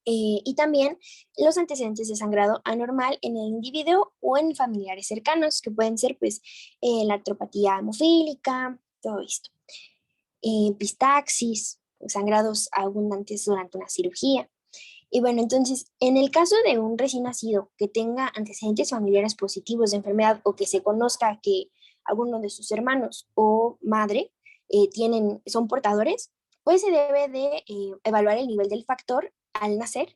Y también los antecedentes de sangrado anormal en el individuo o en familiares cercanos, que pueden ser pues la artropatía hemofílica, todo esto. Epistaxis, sangrados abundantes durante una cirugía. Y bueno, entonces, en el caso de un recién nacido que tenga antecedentes familiares positivos de enfermedad o que se conozca que alguno de sus hermanos o madre son portadores, pues se debe de evaluar el nivel del factor al nacer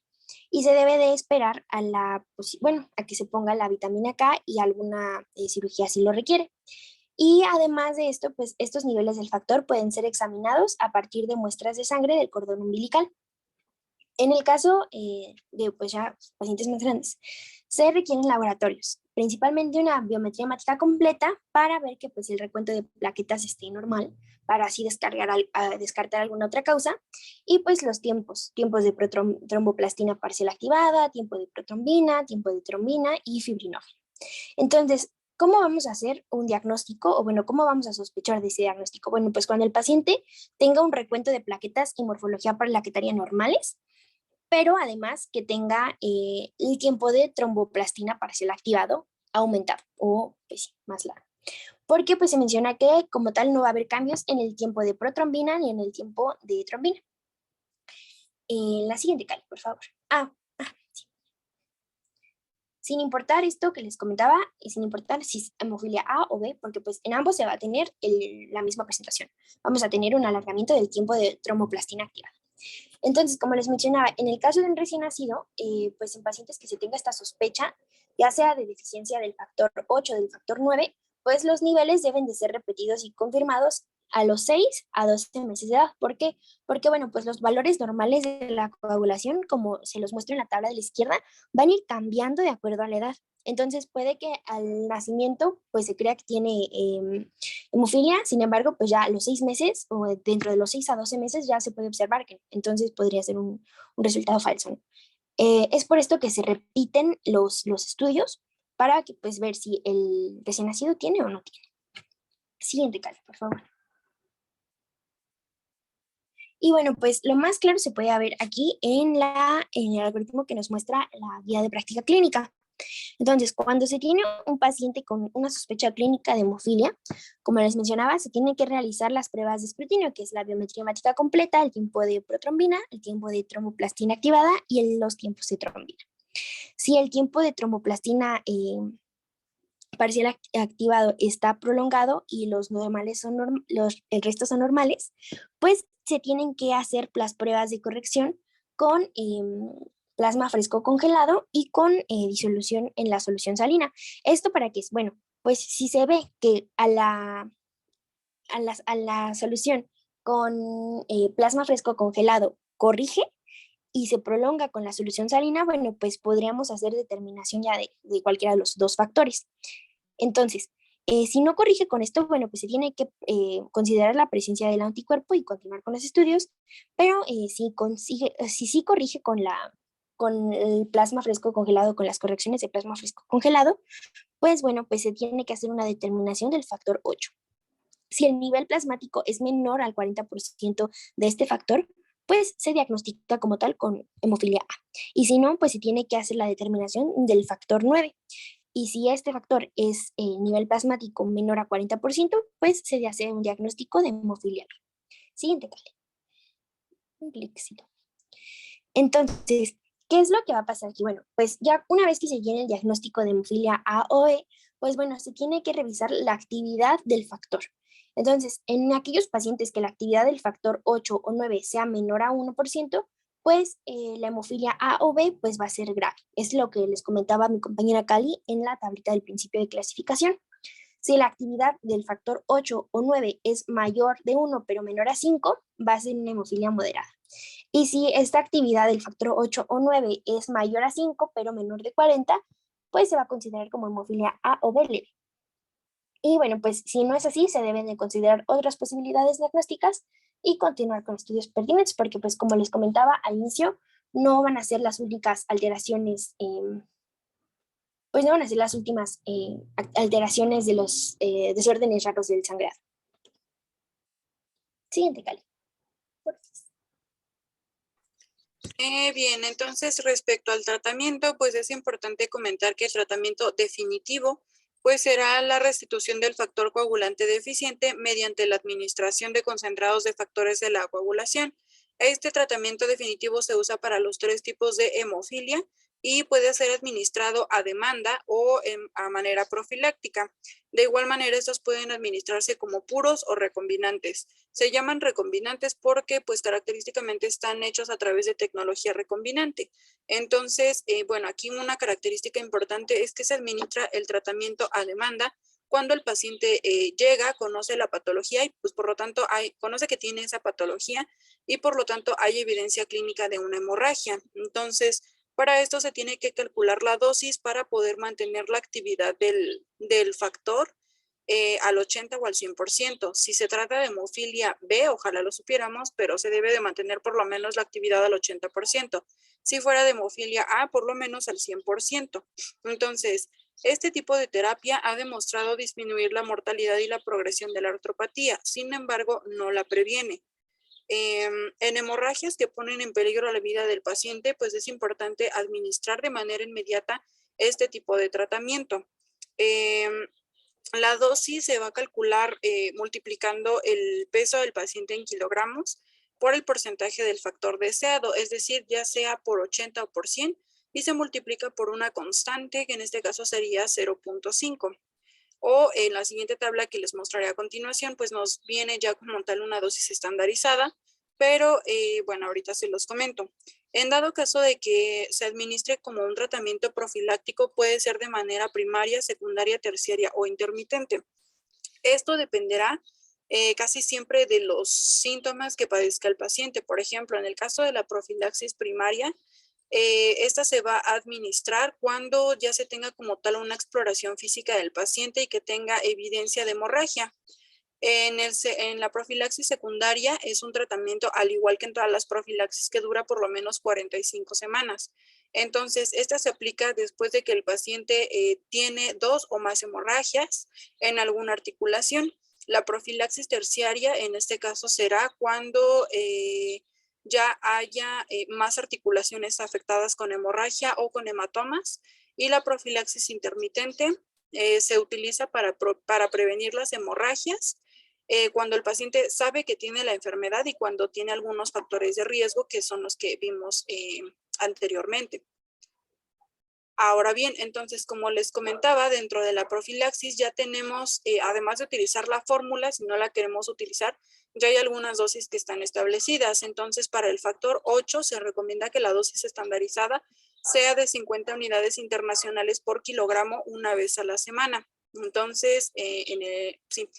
y se debe de esperar a bueno, a que se ponga la vitamina K y alguna cirugía si lo requiere. Y además de esto, pues estos niveles del factor pueden ser examinados a partir de muestras de sangre del cordón umbilical. En el caso de pues ya pacientes más grandes, se requieren laboratorios, principalmente una biometría hemática completa para ver que pues el recuento de plaquetas esté normal, para así descartar alguna otra causa, y pues los tiempos de tromboplastina parcial activada, tiempo de protrombina, tiempo de trombina y fibrinógeno. Entonces, ¿cómo vamos a hacer un diagnóstico? O bueno, ¿cómo vamos a sospechar de ese diagnóstico? Bueno, pues cuando el paciente tenga un recuento de plaquetas y morfología plaquetaria normales, pero además que tenga el tiempo de tromboplastina parcial activado aumentado o pues, sí, más largo. Porque pues se menciona que como tal no va a haber cambios en el tiempo de protrombina ni en el tiempo de trombina. La siguiente, Cali, por favor. Sí. Sin importar esto que les comentaba, y sin importar si es hemofilia A o B, porque pues en ambos se va a tener la misma presentación. Vamos a tener un alargamiento del tiempo de tromboplastina activada. Entonces, como les mencionaba, en el caso de un recién nacido, pues en pacientes que se tenga esta sospecha, ya sea de deficiencia del factor 8 o del factor 9, pues los niveles deben de ser repetidos y confirmados a los 6 a 12 meses de edad. ¿Por qué? Porque, bueno, pues los valores normales de la coagulación, como se los muestro en la tabla de la izquierda, van a ir cambiando de acuerdo a la edad. Entonces puede que al nacimiento pues se crea que tiene hemofilia, sin embargo pues ya a los 6 meses o dentro de los 6 a 12 meses ya se puede observar que entonces podría ser un resultado falso, ¿no? Es por esto que se repiten los estudios para que, pues, ver si el recién nacido tiene o no tiene. Siguiente, Cali, por favor. Y bueno, pues lo más claro se puede ver aquí en el algoritmo que nos muestra la guía de práctica clínica. Entonces, cuando se tiene un paciente con una sospecha clínica de hemofilia, como les mencionaba, se tienen que realizar las pruebas de escrutinio, que es la biometría hemática completa, el tiempo de protrombina, el tiempo de tromboplastina activada y los tiempos de trombina. Si el tiempo de tromboplastina parcial activado está prolongado y los normales son el resto son normales, pues se tienen que hacer las pruebas de corrección con plasma fresco congelado y con disolución en la solución salina. Esto para que, bueno, pues si se ve que a la solución con plasma fresco congelado corrige y se prolonga con la solución salina, bueno, pues podríamos hacer determinación ya de cualquiera de los dos factores. Entonces, si no corrige con esto, bueno, pues se tiene que considerar la presencia del anticuerpo y continuar con los estudios, pero si sí corrige con el plasma fresco congelado, con las correcciones de plasma fresco congelado, pues bueno, pues se tiene que hacer una determinación del factor 8. Si el nivel plasmático es menor al 40% de este factor, pues se diagnostica como tal con hemofilia A. Y si no, pues se tiene que hacer la determinación del factor 9. Y si este factor es nivel plasmático menor a 40%, pues se hace un diagnóstico de hemofilia B. Siguiente, Cale. Un cliccito. Entonces, ¿qué es lo que va a pasar aquí? Bueno, pues ya una vez que se tiene el diagnóstico de hemofilia A o E, pues bueno, se tiene que revisar la actividad del factor. Entonces, en aquellos pacientes que la actividad del factor 8 o 9 sea menor a 1%, pues la hemofilia A o B pues va a ser grave. Es lo que les comentaba mi compañera Cali en la tablita del principio de clasificación. Si la actividad del factor 8 o 9 es mayor de 1 pero menor a 5, va a ser una hemofilia moderada. Y si esta actividad del factor 8 o 9 es mayor a 5 pero menor de 40, pues se va a considerar como hemofilia A o B leve. Y bueno, pues si no es así, se deben de considerar otras posibilidades diagnósticas y continuar con estudios pertinentes, porque pues como les comentaba al inicio, no van a ser las únicas alteraciones, pues no van a ser las últimas alteraciones de los desórdenes raros del sangrado. Siguiente, Cali. Bien, entonces respecto al tratamiento, pues es importante comentar que el tratamiento definitivo pues será la restitución del factor coagulante deficiente mediante la administración de concentrados de factores de la coagulación. Este tratamiento definitivo se usa para los 3 tipos de hemofilia y puede ser administrado a demanda o a manera profiláctica. De igual manera, estos pueden administrarse como puros o recombinantes. Se llaman recombinantes porque pues característicamente están hechos a través de tecnología recombinante. Entonces, bueno, aquí una característica importante es que se administra el tratamiento a demanda cuando el paciente llega, conoce la patología y pues por lo tanto conoce que tiene esa patología y por lo tanto hay evidencia clínica de una hemorragia. Entonces, para esto se tiene que calcular la dosis para poder mantener la actividad del factor al 80 o al 100%. Si se trata de hemofilia B, ojalá lo supiéramos, pero se debe de mantener por lo menos la actividad al 80%. Si fuera de hemofilia A, por lo menos al 100%. Entonces, este tipo de terapia ha demostrado disminuir la mortalidad y la progresión de la artropatía, sin embargo, no la previene. En hemorragias que ponen en peligro la vida del paciente, pues es importante administrar de manera inmediata este tipo de tratamiento. La dosis se va a calcular multiplicando el peso del paciente en kilogramos por el porcentaje del factor deseado, es decir, ya sea por 80 o por 100, y se multiplica por una constante, que en este caso sería 0.5. O en la siguiente tabla que les mostraré a continuación, pues nos viene ya como tal una dosis estandarizada, pero bueno, ahorita se los comento. En dado caso de que se administre como un tratamiento profiláctico, puede ser de manera primaria, secundaria, terciaria o intermitente. Esto dependerá casi siempre de los síntomas que padezca el paciente. Por ejemplo, en el caso de la profilaxis primaria, esta se va a administrar cuando ya se tenga como tal una exploración física del paciente y que tenga evidencia de hemorragia. En la profilaxis secundaria es un tratamiento al igual que en todas las profilaxis que dura por lo menos 45 semanas. Entonces, esta se aplica después de que el paciente tiene 2 o más hemorragias en alguna articulación. La profilaxis terciaria en este caso será cuando ya haya más articulaciones afectadas con hemorragia o con hematomas Y la profilaxis intermitente se utiliza para prevenir las hemorragias cuando el paciente sabe que tiene la enfermedad y cuando tiene algunos factores de riesgo que son los que vimos anteriormente. Ahora bien, entonces, como les comentaba, dentro de la profilaxis ya tenemos, además de utilizar la fórmula, si no la queremos utilizar, ya hay algunas dosis que están establecidas. Entonces, para el factor 8 se recomienda que la dosis estandarizada sea de 50 unidades internacionales por kilogramo una vez a la semana. Entonces, sí,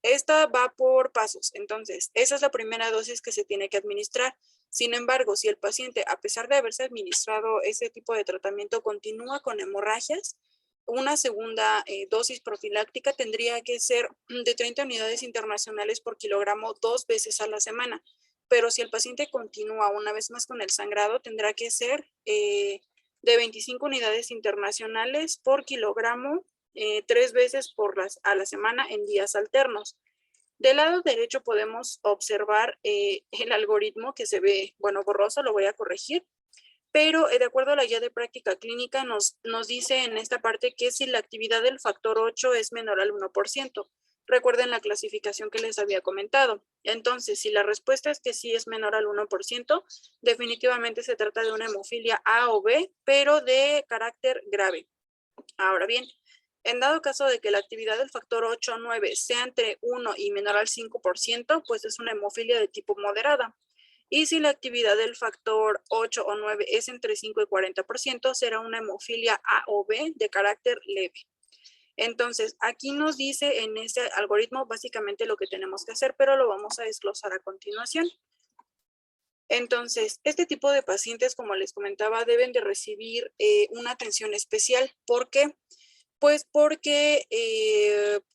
esta va por pasos. Entonces, esa es la primera dosis que se tiene que administrar. Sin embargo, si el paciente, a pesar de haberse administrado ese tipo de tratamiento, continúa con hemorragias, una segunda dosis profiláctica tendría que ser de 30 unidades internacionales por kilogramo 2 veces a la semana. Pero si el paciente continúa una vez más con el sangrado, tendrá que ser de 25 unidades internacionales por kilogramo 3 veces a la semana en días alternos. Del lado derecho podemos observar el algoritmo que se ve, bueno, borroso, lo voy a corregir, pero de acuerdo a la guía de práctica clínica nos dice en esta parte que si la actividad del factor 8 es menor al 1%. Recuerden la clasificación que les había comentado. Entonces, si la respuesta es que sí es menor al 1%, definitivamente se trata de una hemofilia A o B, pero de carácter grave. Ahora bien, en dado caso de que la actividad del factor 8 o 9 sea entre 1 y menor al 5%, pues es una hemofilia de tipo moderada. Y si la actividad del factor 8 o 9 es entre 5 y 40%, será una hemofilia A o B de carácter leve. Entonces, aquí nos dice en este algoritmo básicamente lo que tenemos que hacer, pero lo vamos a desglosar a continuación. Entonces, este tipo de pacientes, como les comentaba, deben de recibir una atención especial. ¿Por qué? Pues porque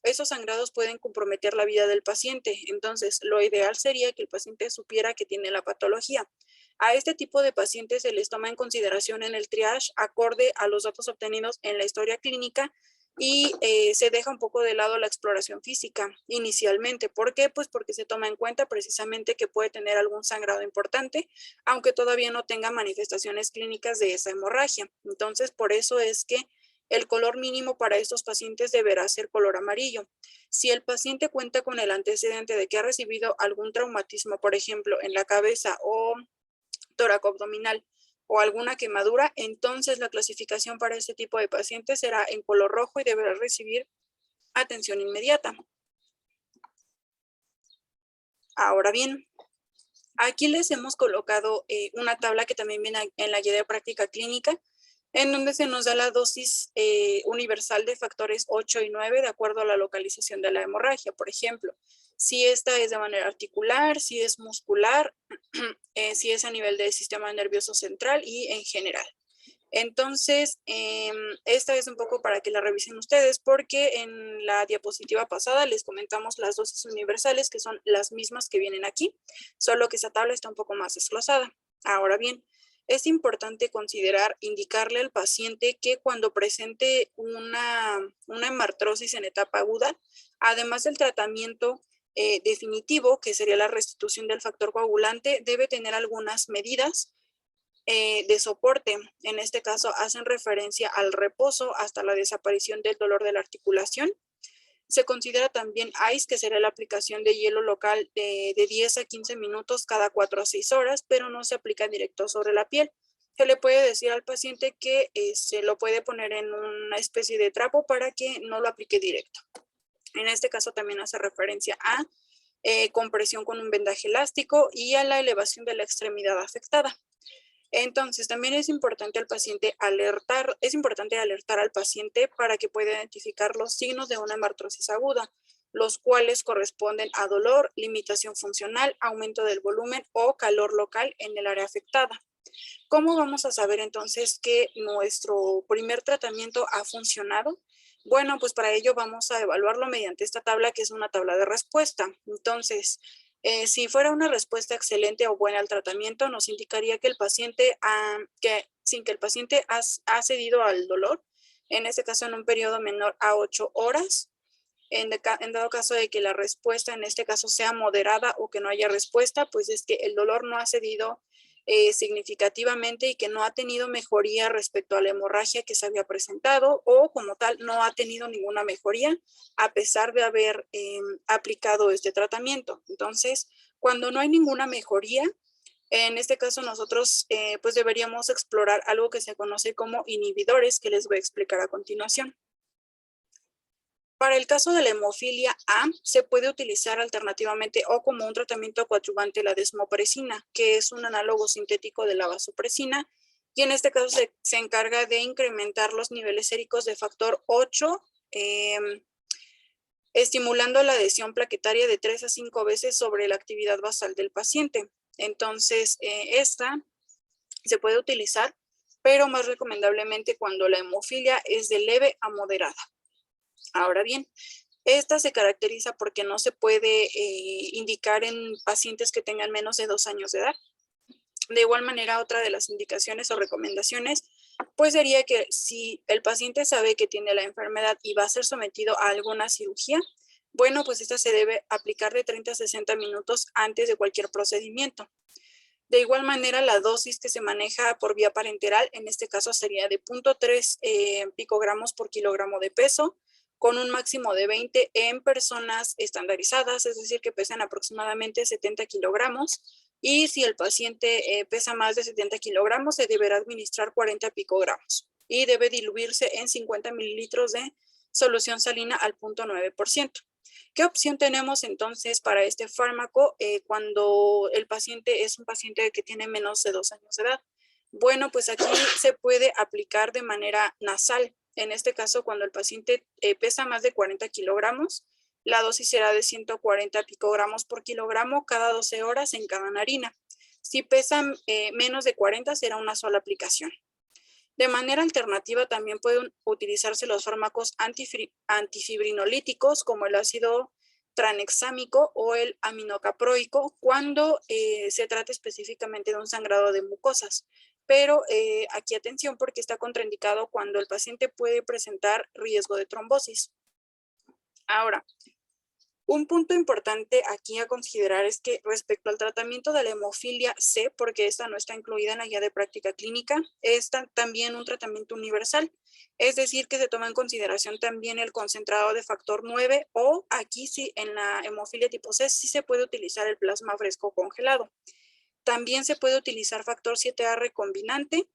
esos sangrados pueden comprometer la vida del paciente. Entonces, lo ideal sería que el paciente supiera que tiene la patología. A este tipo de pacientes se les toma en consideración en el triage acorde a los datos obtenidos en la historia clínica y se deja un poco de lado la exploración física inicialmente. ¿Por qué? Pues porque se toma en cuenta precisamente que puede tener algún sangrado importante, aunque todavía no tenga manifestaciones clínicas de esa hemorragia. Entonces, por eso es que el color mínimo para estos pacientes deberá ser color amarillo. Si el paciente cuenta con el antecedente de que ha recibido algún traumatismo, por ejemplo, en la cabeza o toracoabdominal o alguna quemadura, entonces la clasificación para este tipo de pacientes será en color rojo y deberá recibir atención inmediata. Ahora bien, aquí les hemos colocado una tabla que también viene en la guía de práctica clínica, en donde se nos da la dosis universal de factores 8 y 9 de acuerdo a la localización de la hemorragia. Por ejemplo, si esta es de manera articular, si es muscular, si es a nivel del sistema nervioso central y en general. Entonces, esta es un poco para que la revisen ustedes, porque en la diapositiva pasada les comentamos las dosis universales, que son las mismas que vienen aquí, solo que esa tabla está un poco más desglosada. Ahora bien, es importante considerar, indicarle al paciente que cuando presente una hemartrosis en etapa aguda, además del tratamiento definitivo, que sería la restitución del factor coagulante, debe tener algunas medidas de soporte. En este caso hacen referencia al reposo hasta la desaparición del dolor de la articulación. Se considera también ICE, que será la aplicación de hielo local de 10 a 15 minutos cada 4 a 6 horas, pero no se aplica directo sobre la piel. Se le puede decir al paciente que se lo puede poner en una especie de trapo para que no lo aplique directo. En este caso también hace referencia a compresión con un vendaje elástico y a la elevación de la extremidad afectada. Entonces, también es importante alertar al paciente para que pueda identificar los signos de una hemartrosis aguda, los cuales corresponden a dolor, limitación funcional, aumento del volumen o calor local en el área afectada. ¿Cómo vamos a saber entonces que nuestro primer tratamiento ha funcionado? Bueno, pues para ello vamos a evaluarlo mediante esta tabla, que es una tabla de respuesta. Entonces, si fuera una respuesta excelente o buena al tratamiento, nos indicaría que el paciente, sin que el paciente ha cedido al dolor, en este caso en un periodo menor a 8 horas, en dado caso de que la respuesta en este caso sea moderada o que no haya respuesta, pues es que el dolor no ha cedido significativamente y que no ha tenido mejoría respecto a la hemorragia que se había presentado o como tal no ha tenido ninguna mejoría a pesar de haber aplicado este tratamiento. Entonces, cuando no hay ninguna mejoría, en este caso nosotros pues deberíamos explorar algo que se conoce como inhibidores, que les voy a explicar a continuación. Para el caso de la hemofilia A, se puede utilizar alternativamente o como un tratamiento coadyuvante la desmopresina, que es un análogo sintético de la vasopresina, y en este caso se encarga de incrementar los niveles séricos de factor 8, estimulando la adhesión plaquetaria de 3 a 5 veces sobre la actividad basal del paciente. Entonces, esta se puede utilizar, pero más recomendablemente cuando la hemofilia es de leve a moderada. Ahora bien, esta se caracteriza porque no se puede indicar en pacientes que tengan menos de 2 años de edad. De igual manera, otra de las indicaciones o recomendaciones, pues sería que si el paciente sabe que tiene la enfermedad y va a ser sometido a alguna cirugía, bueno, pues esta se debe aplicar de 30 a 60 minutos antes de cualquier procedimiento. De igual manera, la dosis que se maneja por vía parenteral, en este caso sería de 0.3 picogramos por kilogramo de peso, con un máximo de 20 en personas estandarizadas, es decir, que pesan aproximadamente 70 kilogramos. Y si el paciente pesa más de 70 kilogramos, se deberá administrar 40 picogramos y debe diluirse en 50 mililitros de solución salina al 0.9%. ¿Qué opción tenemos entonces para este fármaco cuando el paciente es un paciente que tiene menos de 2 años de edad? Bueno, pues aquí se puede aplicar de manera nasal. En este caso, cuando el paciente pesa más de 40 kilogramos, la dosis será de 140 picogramos por kilogramo cada 12 horas en cada narina. Si pesan menos de 40, será una sola aplicación. De manera alternativa, también pueden utilizarse los fármacos antifibrinolíticos como el ácido tranexámico o el aminocaproico cuando se trata específicamente de un sangrado de mucosas. Pero aquí atención porque está contraindicado cuando el paciente puede presentar riesgo de trombosis. Ahora, un punto importante aquí a considerar es que respecto al tratamiento de la hemofilia C, porque esta no está incluida en la guía de práctica clínica, es también un tratamiento universal, es decir, que se toma en consideración también el concentrado de factor 9 o aquí sí en la hemofilia tipo C sí se puede utilizar el plasma fresco congelado. También se puede utilizar factor 7A recombinante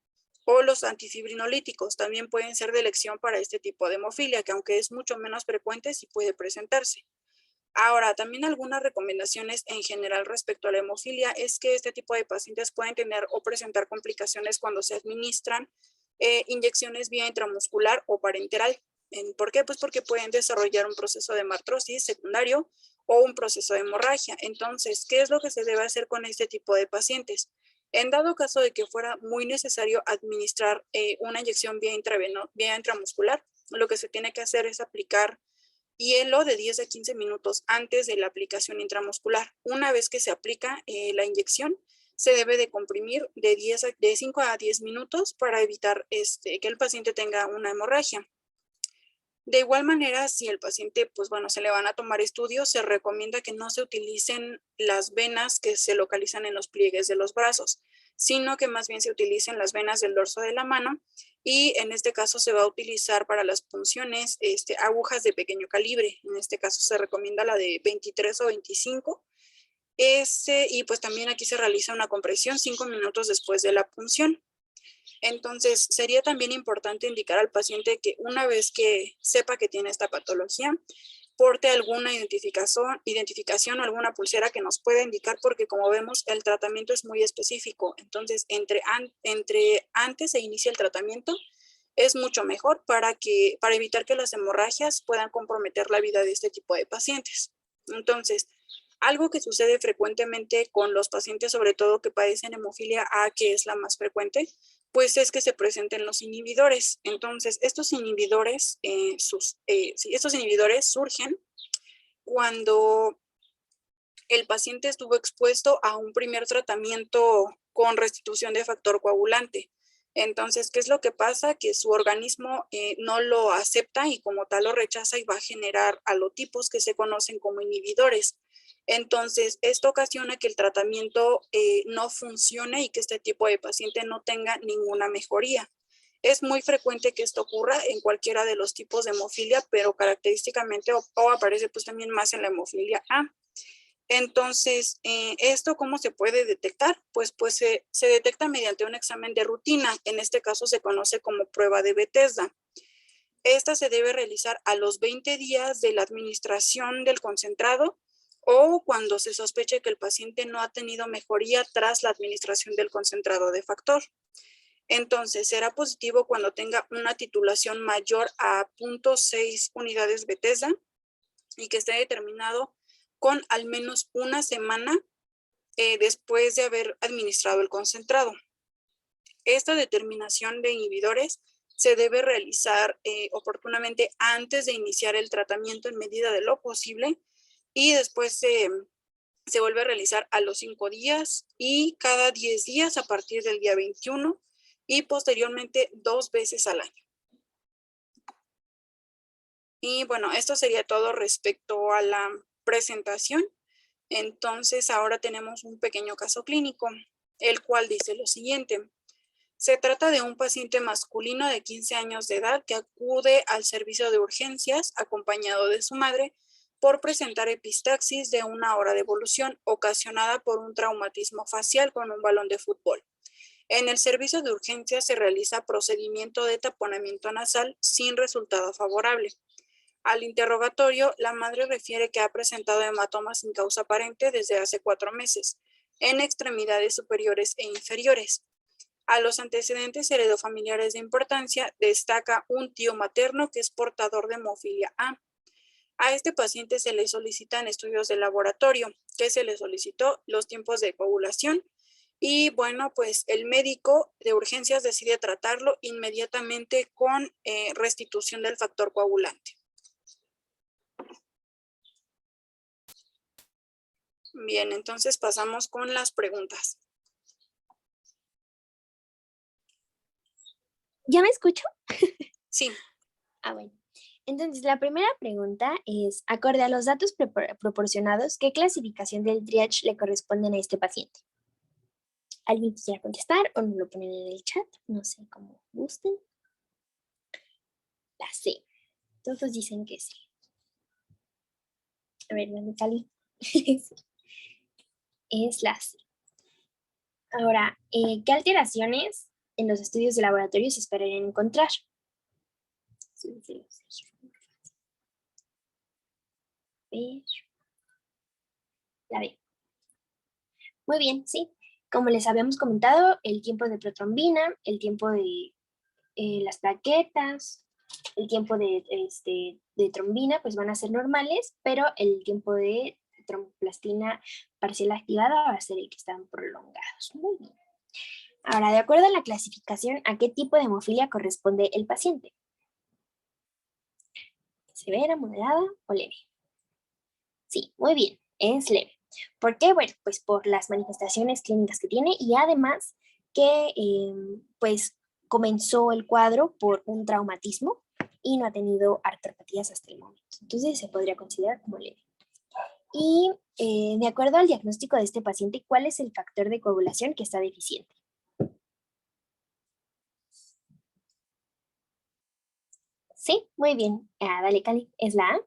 o los antifibrinolíticos, también pueden ser de elección para este tipo de hemofilia, que aunque es mucho menos frecuente, sí puede presentarse. Ahora, también algunas recomendaciones en general respecto a la hemofilia es que este tipo de pacientes pueden tener o presentar complicaciones cuando se administran inyecciones vía intramuscular o parenteral. ¿Por qué? Pues porque pueden desarrollar un proceso de hemartrosis secundario o un proceso de hemorragia. Entonces, ¿qué es lo que se debe hacer con este tipo de pacientes? En dado caso de que fuera muy necesario administrar una inyección vía intramuscular, lo que se tiene que hacer es aplicar hielo de 10 a 15 minutos antes de la aplicación intramuscular. Una vez que se aplica la inyección, se debe de comprimir de 5 a 10 minutos para evitar que el paciente tenga una hemorragia. De igual manera, si el paciente, pues bueno, se le van a tomar estudios, se recomienda que no se utilicen las venas que se localizan en los pliegues de los brazos, sino que más bien se utilicen las venas del dorso de la mano y en este caso se va a utilizar para las punciones agujas de pequeño calibre. En este caso se recomienda la de 23 o 25. Y pues también aquí se realiza una compresión 5 minutos después de la punción. Entonces, sería también importante indicar al paciente que una vez que sepa que tiene esta patología, porte alguna identificación o alguna pulsera que nos pueda indicar, porque como vemos, el tratamiento es muy específico. Entonces, entre antes se inicia el tratamiento, es mucho mejor para evitar que las hemorragias puedan comprometer la vida de este tipo de pacientes. Entonces, algo que sucede frecuentemente con los pacientes, sobre todo que padecen hemofilia A, que es la más frecuente, pues es que se presenten los inhibidores. Entonces, estos inhibidores surgen cuando el paciente estuvo expuesto a un primer tratamiento con restitución de factor coagulante. Entonces, ¿qué es lo que pasa? Que su organismo no lo acepta y como tal lo rechaza y va a generar halotipos que se conocen como inhibidores. Entonces, esto ocasiona que el tratamiento no funcione y que este tipo de paciente no tenga ninguna mejoría. Es muy frecuente que esto ocurra en cualquiera de los tipos de hemofilia, pero característicamente o aparece pues también más en la hemofilia A. Entonces, ¿esto cómo se puede detectar? Pues se detecta mediante un examen de rutina. En este caso se conoce como prueba de Bethesda. Esta se debe realizar a los 20 días de la administración del concentrado o cuando se sospeche que el paciente no ha tenido mejoría tras la administración del concentrado de factor. Entonces, será positivo cuando tenga una titulación mayor a 0.6 unidades Bethesda y que esté determinado con al menos una semana después de haber administrado el concentrado. Esta determinación de inhibidores se debe realizar oportunamente antes de iniciar el tratamiento en medida de lo posible y después se vuelve a realizar a los 5 días y cada 10 días a partir del día 21 y posteriormente 2 veces al año. Y bueno, esto sería todo respecto a la presentación. Entonces ahora tenemos un pequeño caso clínico, el cual dice lo siguiente. Se trata de un paciente masculino de 15 años de edad que acude al servicio de urgencias acompañado de su madre por presentar epistaxis de 1 hora de evolución ocasionada por un traumatismo facial con un balón de fútbol. En el servicio de urgencias se realiza procedimiento de taponamiento nasal sin resultado favorable. Al interrogatorio, la madre refiere que ha presentado hematomas sin causa aparente desde hace 4 meses, en extremidades superiores e inferiores. A los antecedentes heredofamiliares de importancia destaca un tío materno que es portador de hemofilia A. A este paciente se le solicitan estudios de laboratorio, que se le solicitó los tiempos de coagulación y bueno, pues el médico de urgencias decide tratarlo inmediatamente con restitución del factor coagulante. Bien, entonces pasamos con las preguntas. ¿Ya me escucho? Sí. Bueno. Entonces, la primera pregunta es, acorde a los datos proporcionados, ¿qué clasificación del triage le corresponden a este paciente? ¿Alguien quisiera contestar o nos lo ponen en el chat? No sé, cómo gusten. La C. Todos dicen que sí. A ver, ¿dónde Cali? Es la C. Ahora, ¿qué alteraciones en los estudios de laboratorio se esperarían encontrar? La B. Muy bien, sí. Como les habíamos comentado, el tiempo de protrombina, el tiempo de las plaquetas, el tiempo de trombina, pues van a ser normales, pero el tiempo de tromboplastina parcial activada va a ser el que están prolongados. Muy bien. Ahora, de acuerdo a la clasificación, ¿a qué tipo de hemofilia corresponde el paciente? ¿Severa, moderada o leve? Sí, muy bien, es leve. ¿Por qué? Bueno, pues por las manifestaciones clínicas que tiene y además que pues comenzó el cuadro por un traumatismo y no ha tenido artropatías hasta el momento. Entonces se podría considerar como leve. Y de acuerdo al diagnóstico de este paciente, ¿cuál es el factor de coagulación que está deficiente? Sí, muy bien. Dale, Cali, es la A.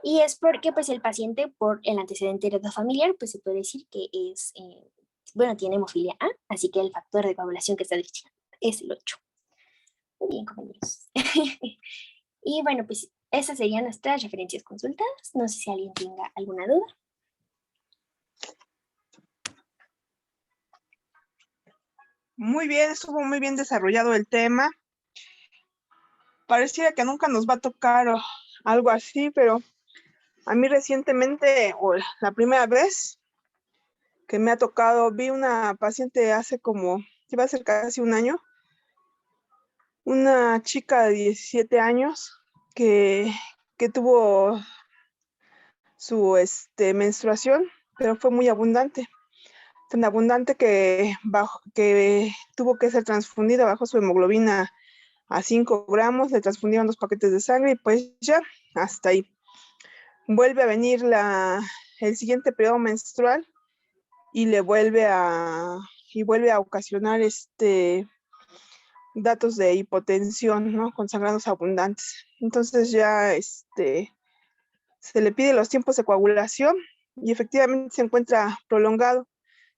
Y es porque pues el paciente por el antecedente heredofamiliar pues se puede decir que es, bueno, tiene hemofilia A, así que el factor de coagulación que está deficiente es el 8. Muy bien, compañeros. Y bueno, pues esas serían nuestras referencias consultadas. No sé si alguien tenga alguna duda. Muy bien, estuvo muy bien desarrollado el tema. Parecía que nunca nos va a tocar algo así, pero a mí recientemente, o la primera vez que me ha tocado, vi una paciente hace como, iba a ser casi un año, una chica de 17 años que tuvo su menstruación, pero fue muy abundante. Tan abundante que tuvo que ser transfundida bajo su hemoglobina a 5 gramos, le transfundieron 2 paquetes de sangre y pues ya, hasta ahí. Vuelve a venir el siguiente periodo menstrual y vuelve a ocasionar datos de hipotensión, ¿no? Con sangrados abundantes. Entonces ya se le pide los tiempos de coagulación y efectivamente se encuentra prolongado.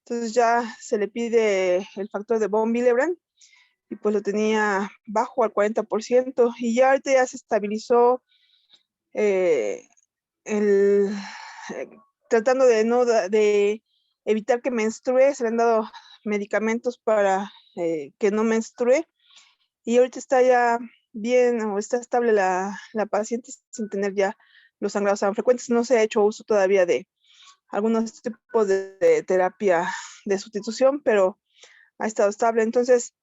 Entonces ya se le pide el factor de von Willebrand y pues lo tenía bajo al 40% y ya ahorita ya se estabilizó eh, el, tratando de evitar que menstrue. Se le han dado medicamentos para que no menstrue y ahorita está ya bien o está estable la paciente sin tener ya los sangrados tan frecuentes. No se ha hecho uso todavía de algunos tipos de terapia de sustitución, pero ha estado estable. Entonces,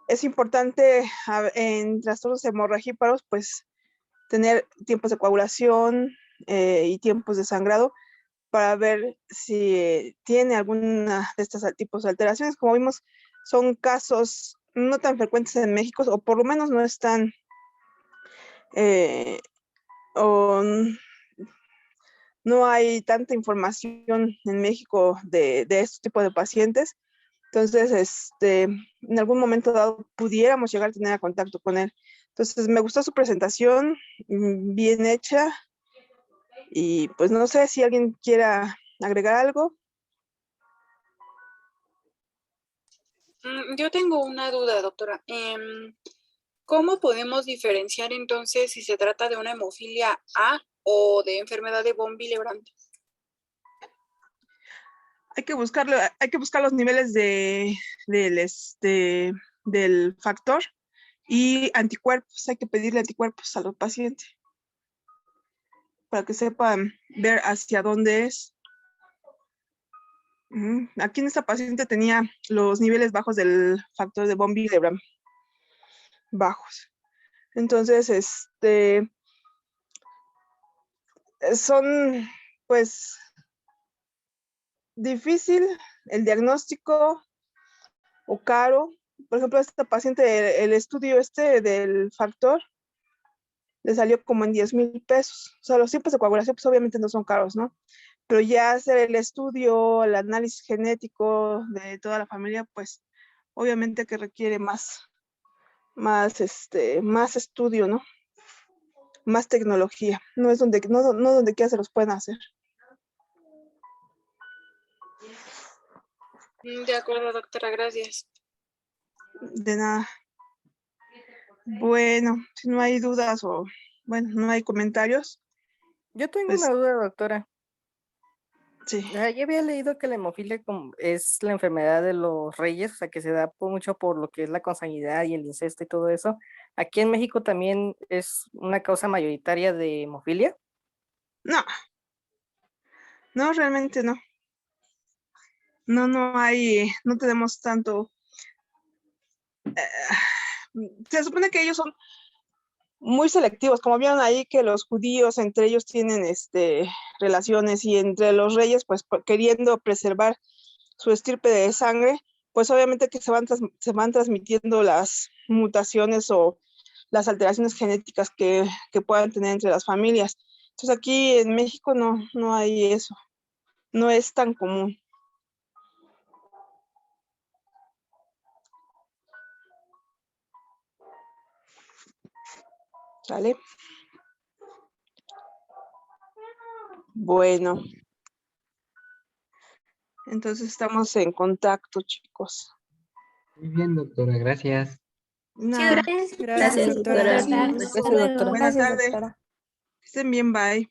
es importante en trastornos hemorragíparos, pues, tener tiempos de coagulación y tiempos de sangrado para ver si tiene alguna de estos tipos de alteraciones. Como vimos, son casos no tan frecuentes en México, o por lo menos no están, o no hay tanta información en México de este tipo de pacientes. Entonces, en algún momento dado pudiéramos llegar a tener contacto con él. Entonces, me gustó su presentación, bien hecha. Y pues no sé si alguien quiera agregar algo. Yo tengo una duda, doctora. ¿Cómo podemos diferenciar entonces si se trata de una hemofilia A o de enfermedad de von Willebrand? Hay que buscar los niveles del factor y anticuerpos. Hay que pedirle anticuerpos a los pacientes para que sepan ver hacia dónde es. Aquí en esta paciente tenía los niveles bajos del factor de von Willebrand. Bajos. Entonces, son, pues, difícil el diagnóstico o caro. Por ejemplo, a esta paciente, el estudio del factor le salió como en 10,000 pesos. O sea, los tiempos de coagulación, pues obviamente no son caros, ¿no? Pero ya hacer el estudio, el análisis genético de toda la familia, pues obviamente que requiere más estudio, ¿no? Más tecnología. No es donde quiera se los pueden hacer. De acuerdo, doctora, gracias. De nada. Bueno, si no hay dudas o, bueno, no hay comentarios. Yo tengo Pues, una duda, doctora. sí. Yo había leído que la hemofilia es la enfermedad de los reyes, o sea, que se da mucho por lo que es la consanguinidad y el incesto y todo eso. ¿Aquí en México también es una causa mayoritaria de hemofilia? No, realmente no. No tenemos tanto. Se supone que ellos son muy selectivos, como vieron ahí que los judíos entre ellos tienen relaciones y entre los reyes, pues queriendo preservar su estirpe de sangre, pues obviamente que se van transmitiendo las mutaciones o las alteraciones genéticas que puedan tener entre las familias. Entonces aquí en México no hay eso, no es tan común. ¿Sale? Bueno. Entonces estamos en contacto, chicos. Muy bien, doctora, gracias. Nada. Gracias, doctora. Gracias, Gracias, doctora. Buena tarde. doctora. Que estén bien, bye.